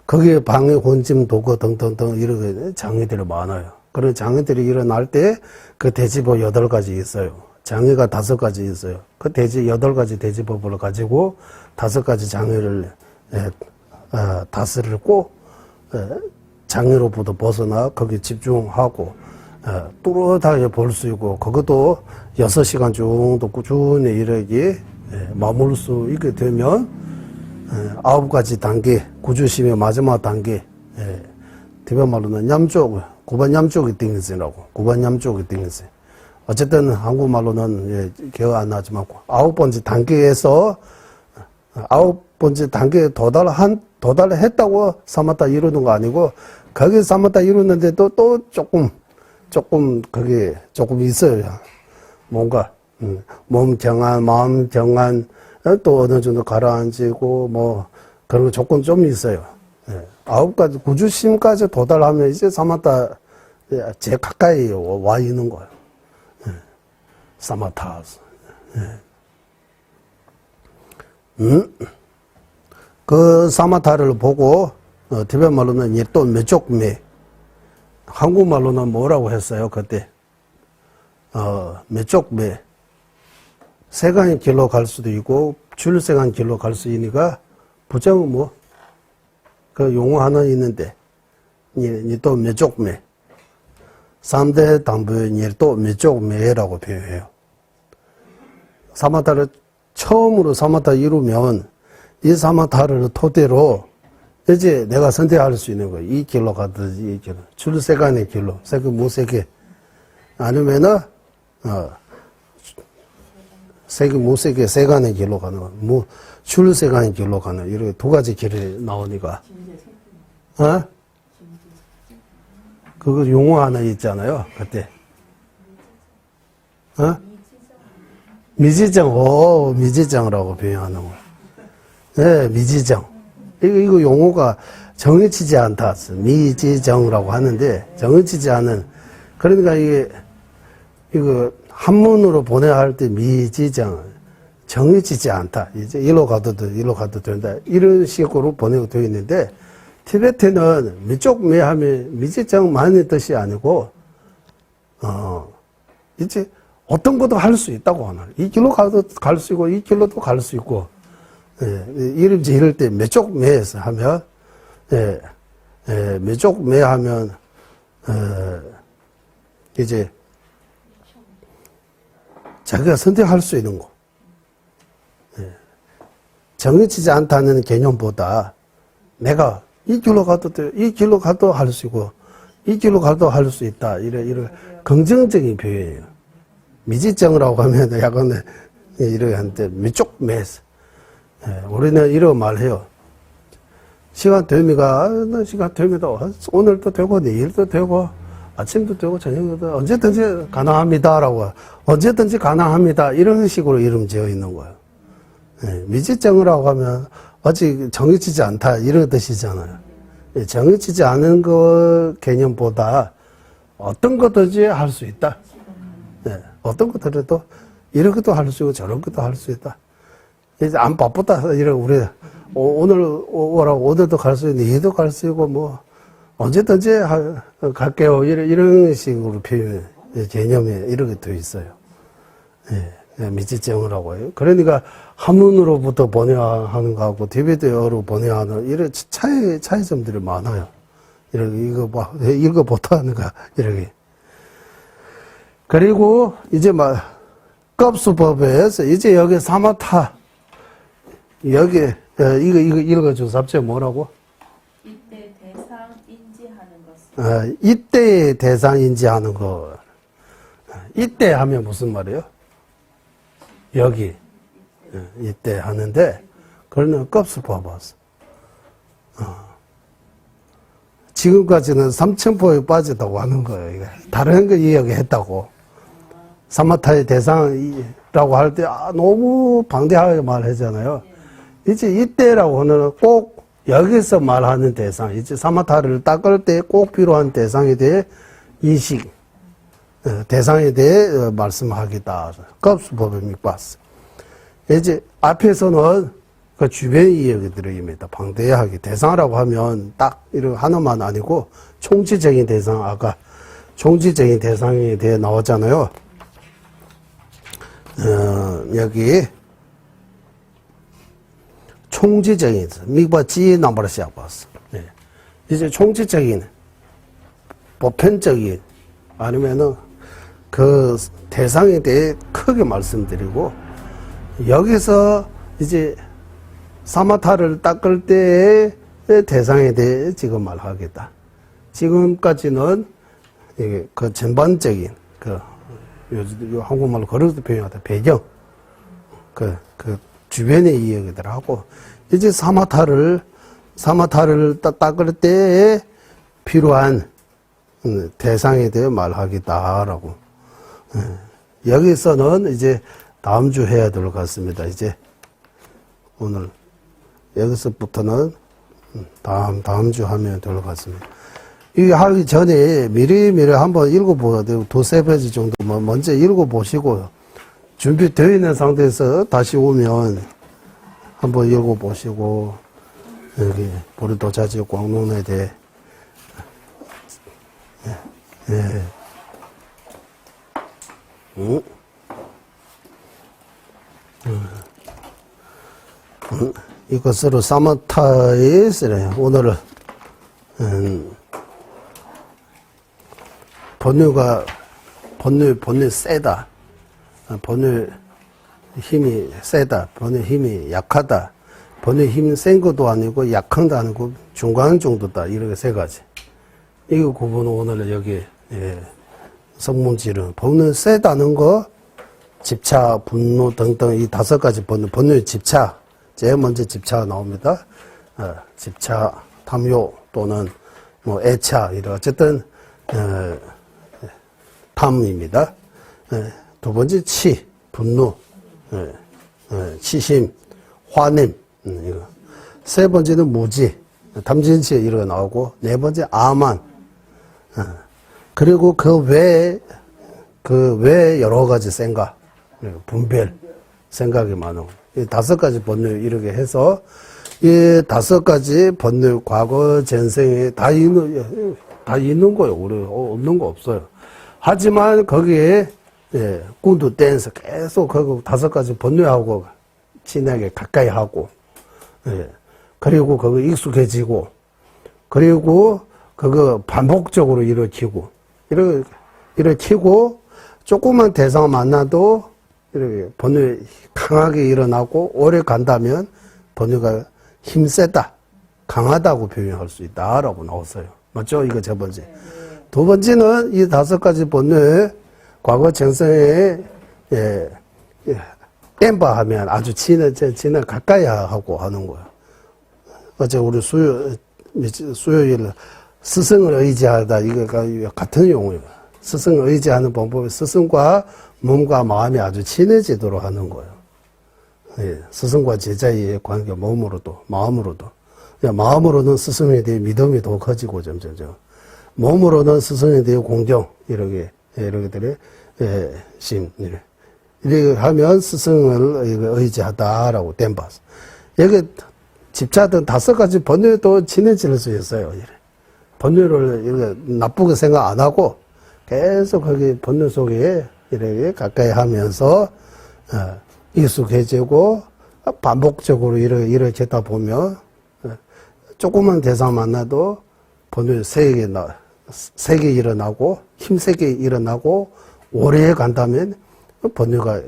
거기에 방해, 혼짐, 도거 등등등 이런 장애들이 많아요. 그런 장애들이 일어날 때 그 대지법 8가지 있어요. 장애가 5가지 있어요. 그 8가지 대지법을 가지고 5가지 장애를 다스리고 장애로부터 벗어나 거기에 집중하고 뚜렷하게 볼 수 있고 그것도 6시간 정도 꾸준히 이렇게 머물 수 있게 되면 9가지 단계 구주심의 마지막 단계 티베트 말로는 냠쪽 9번 냠쪽이 띵스라고 9번 냠쪽이 띵스 어쨌든 한국말로는 기억 안 나지만 9번째 단계에서 9번째 단계에 도달했다고 사마타 이루는 거 아니고 거기 사마타 이루는데도 또 조금 그게 조금 있어요. 뭔가 몸 경한, 마음 경한 또 어느 정도 가라앉히고 그런 조건 좀 있어요. 9가지 구주심까지 도달하면 이제 사마타 제일 가까이 와 있는 거예요. 사마타. 그 사마타를 보고 티베트 말로는 또 메쪽메 한국말로는 뭐라고 했어요 그때 메쪽메 세간의 길로 갈 수도 있고 출세간 길로 갈 수 있으니까 부정은 그 용어 하나 있는데 또 메쪽메 3대 당부에 또 메쪽메라고 표현해요. 사마타를 처음으로 사마타 이루면 이 사마타를 토대로 이제 내가 선택할 수 있는 거예요. 이 길로 가든지 이 길로. 출세간의 길로. 세계 무세계. 아니면은, 세계 무세계 세간의 길로 가는 거. 출세간의 길로 가는 이렇게 2가지 길이 나오니까. 그거 용어 하나 있잖아요. 그때. 어? 미지정, 오, 미지정이라고 표현하는 거야. 네, 미지정. 이거 용어가 정해지지 않다. 미지정이라고 하는데, 정해지지 않은, 그러니까 이거 한문으로 보내야 할 때 미지정, 정해지지 않다. 이제 일로 가도 된다. 이런 식으로 보내고 되어 있는데, 티베트는 미쪽 매하면 미지정만의 뜻이 아니고, 이제 어떤 것도 할 수 있다고 하나. 이 길로 가도 갈 수 있고, 이 길로도 갈 수 있고, 예, 이름 지을 때 몇쪽 매에서 하면, 예, 몇쪽 매 하면, 이제, 자기가 선택할 수 있는 거. 예, 정해지지 않다는 개념보다 내가 이 길로 가도 돼, 이 길로 가도 할 수 있고, 이 길로 가도 할 수 있다. 이런 긍정적인 표현이에요. 미지정이라고 하면 약간 이렇게 하는데 몇쪽 매에서. 예, 우리는 이런 말 해요. 시간 되미가, 시간 됩니다. 오늘도 되고, 내일도 되고, 아침도 되고, 저녁도 되고, 언제든지 가능합니다라고. 언제든지 가능합니다. 이런 식으로 이름 지어 있는 거예요. 예, 미지정이라고 하면 아직 정해지지 않다. 이런 뜻이잖아요. 예, 정해지지 않은 거 개념보다 어떤 것든지 할 수 있다. 예, 어떤 것들도 이런 것도 할 수 있고, 저런 것도 할 수 있다. 이제 안 바쁘다. 이런 우리 오늘 오라고 오늘도 갈 수 있고 내일도 갈 수 있고 뭐 언제든지 갈게요. 이런 식으로 표현 개념이 이렇게 되어 있어요. 예, 미지정이라고 해요. 그러니까 한문으로부터 번역하는 거하고 티베트어로 번역하는 이런 차이점들이 많아요. 이거 못하는 거 이렇게. 그리고 이제 막 급수법에서 이제 여기 사마타 여기 이거 읽어줘. 잡지 뭐라고? 이때 대상 인지하는 것은 이때의 대상 인지하는 거. 이때 하면 무슨 말이에요? 여기 이때 하는데 그러면 급수법 왔어. 지금까지는 삼천포에 빠졌다고 하는 거예요. 이게. 다른 거 이야기했다고. 사마타의 대상이라고 할 때 너무 방대하게 말하잖아요. 이제 이때라고 하는 꼭 여기서 말하는 대상, 이제 사마타를 닦을 때 꼭 필요한 대상에 대해 인식, 대상에 대해 말씀하겠다. 급수법에 밑봤어. 이제 앞에서는 그 주변 이야기 들어입니다. 방대하게 대상이라고 하면 딱 이런 하나만 아니고 총체적인 대상, 아까 총체적인 대상에 대해 나오잖아요. 여기 총체적인 미과지 넘버를 시작봤어. 네. 이제 총체적인 보편적인 아니면은 그 대상에 대해 크게 말씀드리고 여기서 이제 사마타를 닦을 때의 대상에 대해 지금 말하겠다. 지금까지는 그 전반적인 요즘 한국말로 그렇게 표현하다 배경 그 주변의 이야기들 하고 이제 사마타를 닦을 때에 필요한 대상에 대해 말하겠다라고. 여기서는 이제 다음 주 해야 될 것 같습니다. 이제 오늘 여기서부터는 다음 주 하면 될 것 같습니다. 이게 하기 전에 미리미리 한번 읽어보아야 되고 두세 페이지 정도 먼저 읽어보시고요. 준비되어 있는 상태에서 다시 오면 한번 읽어보시고 여기 보리도자지 광론에 대해 이것으로 사마타에 쓰래요. 오늘은 번뇌 세다. 번뇌 힘이 세다. 번뇌 힘이 약하다. 번뇌 힘이 센 것도 아니고 약한 것도 아니고 중간 정도다. 이렇게 세 가지. 이거 구분은 오늘 여기 성문지는 번뇌 세다는 거, 집착, 분노 등등 이 다섯 가지 번뇌의 집착. 제일 먼저 집착 나옵니다. 집착, 탐욕 또는 뭐 애착 이런 어쨌든 탐입니다. 두 번째 치, 분노, 치심, 화냄, 이거. 세 번째는 무지, 탐진치 이런 거 나오고, 네 번째 아만. 그리고 그 외에 여러 가지 생각, 분별, 생각이 많은 거. 이 5가지 번뇌 이렇게 해서 이 5가지 번뇌 과거 전생에 다 있는 거예요. 우리 없는 거 없어요. 하지만 거기에 꾼도 댄서 계속 그 5가지 번뇌하고 친하게 가까이 하고, 그리고 그거 익숙해지고, 그리고 그거 반복적으로 일으키고, 일으키고 조그만 대상 만나도 이렇게 번뇌 강하게 일어나고 오래 간다면 번뇌가 힘세다, 강하다고 표현할 수 있다라고 나왔어요. 맞죠? 이거 첫 번째. 두 번째는 이 5가지 번뇌 과거 전생에 엠바하면 아주 친해 가까이 하고 하는 거야. 어제 우리 수요일 스승을 의지하다 이거가 같은 용어예요. 스승을 의지하는 방법이 스승과 몸과 마음이 아주 친해지도록 하는 거예요. 스승과 제자의 관계, 몸으로도, 마음으로도. 마음으로는 스승에 대해 믿음이 더 커지고, 점점점. 몸으로는 스승에 대해 공경, 이렇게들의, 심, 이렇게 하면 스승을 의지하다라고 땜봤어. 여기 집차든 5가지 번뇌도 친해질 수 있어요. 번뇌를 이렇게 나쁘게 생각 안 하고, 계속 거기 번뇌 속에 이렇게 가까이 하면서 익숙해지고 반복적으로 이렇게 하다 보면 조그만 대상 만나도 번뇌 세게 일어나고 힘세게 일어나고 오래 간다면 번뇌가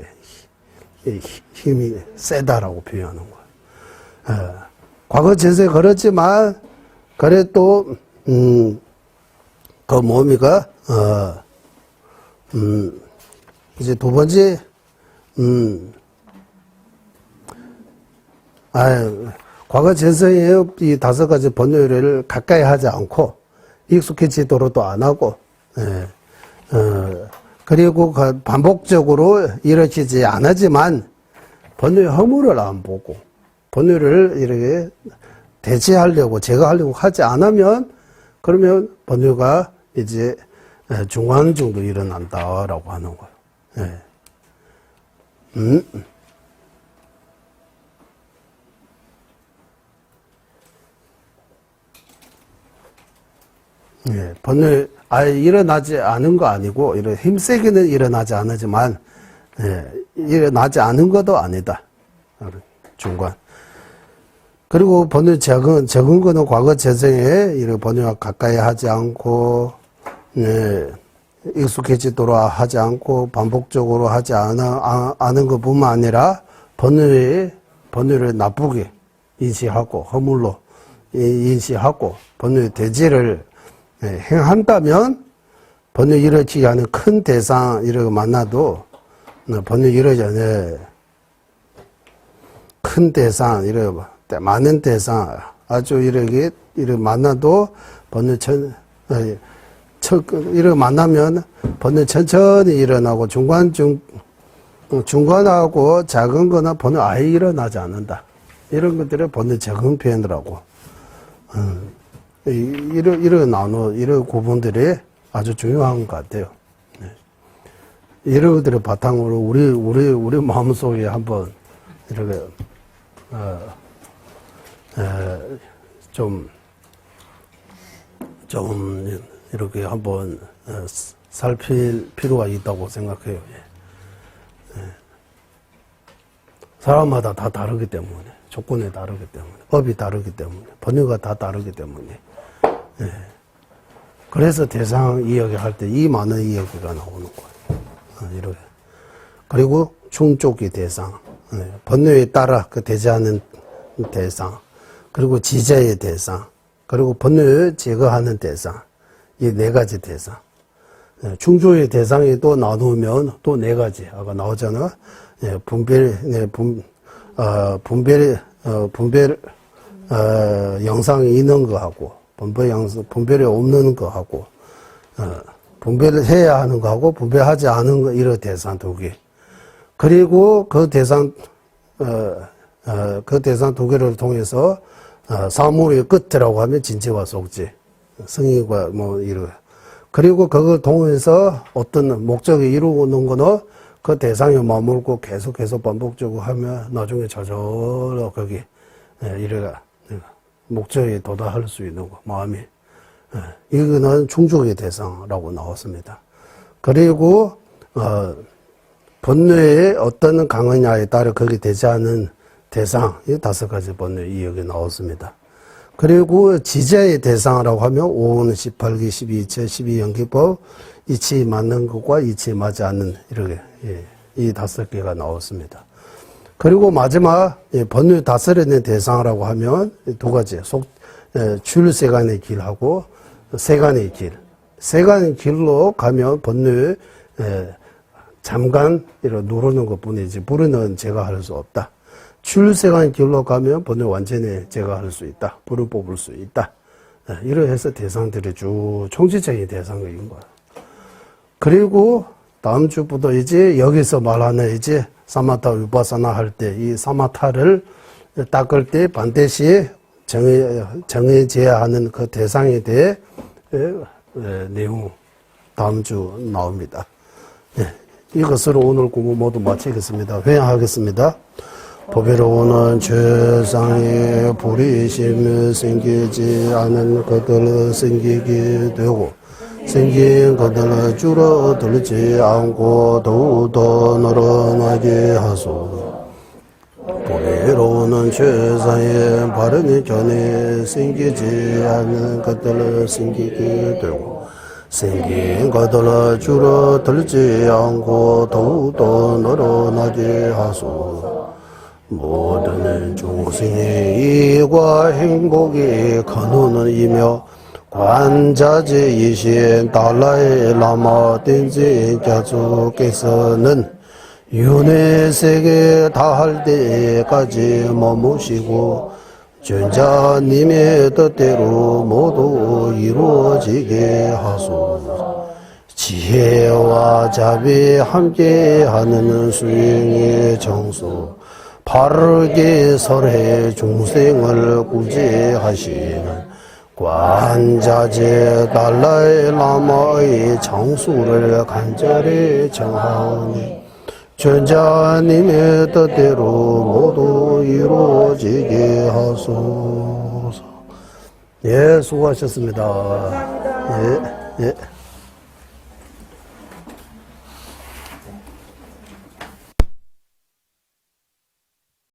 힘이 세다라고 표현하는 거예요. 과거 전생에 그렇지만 그래도 그 몸이가 이제 두 번째, 과거 전생에 이 5가지 번뇌를 가까이 하지 않고, 익숙해지도록도 안 하고, 그리고 반복적으로 일으키지 않았지만, 번뇌의 허물을 안 보고, 번뇌를 이렇게 대체하려고, 제거하려고 하지 않으면, 그러면 번뇌가 이제 중간 정도 일어난다라고 하는 거예요. 번뇌 아예 일어나지 않은 거 아니고 이런 힘세게는 일어나지 않지만 일어나지 않은 것도 아니다. 중간. 그리고 번뇌 적은 거는 과거 재생에 이런 번뇌와 가까이 하지 않고 익숙해지도록 하지 않고 반복적으로 하지 않은 것뿐만 아니라 번뇌를 나쁘게 인식하고 허물로 인식하고 번뇌의 대지를 행한다면 번뇌 일으키지 않은 큰 대상 이렇게 만나도 번뇌 일으키지 않은 큰 대상 이렇게 많은 대상 아주 이렇게 만나도 번뇌 이렇게 만나면 번뇌 천천히 일어나고 중간하고 작은 거나 번뇌 아예 일어나지 않는다. 이런 것들을 번뇌 적은 표현이라고. 이런 구분들이 아주 중요한 것 같아요. 이런 것들을 바탕으로 우리 마음속에 한번 이렇게, 좀 이렇게 한번 살필 필요가 있다고 생각해요. 사람마다 다 다르기 때문에, 조건이 다르기 때문에, 법이 다르기 때문에, 번뇌가 다 다르기 때문에. 그래서 대상 이야기할 때 이 많은 이야기가 나오는 거예요. 이렇게. 그리고 충족이 대상, 번뇌에 따라 그 대제하는 대상, 그리고 지자의 대상, 그리고 번뇌를 제거하는 대상, 이 4가지 대상. 충족의 대상이 또 나누면 또 4가지. 아까 나오잖아. 분별 영상이 있는 거하고, 분별이 없는 거하고, 분배를 해야 하는 거하고 분배하지 않은 거, 이런 대상 두 개. 그리고 그 대상 두 개를 통해서 사물의 끝이라고 하면 진지와 속지, 성의가 뭐 이런. 그리고 그걸 통해서 어떤 목적이 이루는 거는 그 대상에 머물고 계속해서 반복적으로 하면 나중에 저절로 거기 이래가 목적에 도달할 수 있는 거, 마음이. 이거는 충족의 대상이라고 나왔습니다. 그리고 번뇌의 어떤 강느냐에 따라 거기 되지 않은 대상, 이 5가지 번뇌 여기 나왔습니다. 그리고 지자의 대상이라고 하면 5는 18기, 12체, 12연기법, 이치 맞는 것과 이치 맞지 않는 이렇게 이 5개가 나왔습니다. 그리고 마지막 번뇌 다스리는 대상이라고 하면 2가지, 출세간의 길하고 세간의 길. 세간의 길로 가면 번뇌 잠깐 이렇게 누르는 것뿐이지 불은 제거할 수 없다. 출세간 길로 가면 번뇌 완전히 제거할 수 있다. 불을 뽑을 수 있다. 이러해서 대상들이 쭉 총체적인 대상인 거야. 그리고 다음 주부터 이제 여기서 말하는 이제 사마타 위파사나 할 때 이 사마타를 닦을 때 반드시 정해져야 하는 그 대상에 대해 내용 다음 주 나옵니다. 이것으로 오늘 공부 모두 마치겠습니다. 회양하겠습니다. 보배로우는 최상의 불이심이 생기지 않은 것들을 생기게 되고 생긴 것들을 줄어들지 않고 더욱더 늘어나게 하소서. 보배로우는 최상의 바른 견해 생기지 않는 것들을 생기게 되고 생긴 것들을 줄어들지 않고 더욱더 늘어나게 하소서. 모든 중생의 이익과 행복이 근원이며 관자지이신 달라이 라마 댄지 가족께서는 윤회 세계 다할 때까지 머무시고 전자님의 뜻대로 모두 이루어지게 하소서. 지혜와 자비 함께하는 수행의 정수, 바르게 설해 중생을 구제하시는 관자재 달라이 라마의 장수를 간절히 정하오니 전자님의 뜻대로 모두 이루어지게 하소서. 예, 수고하셨습니다. 예, 예.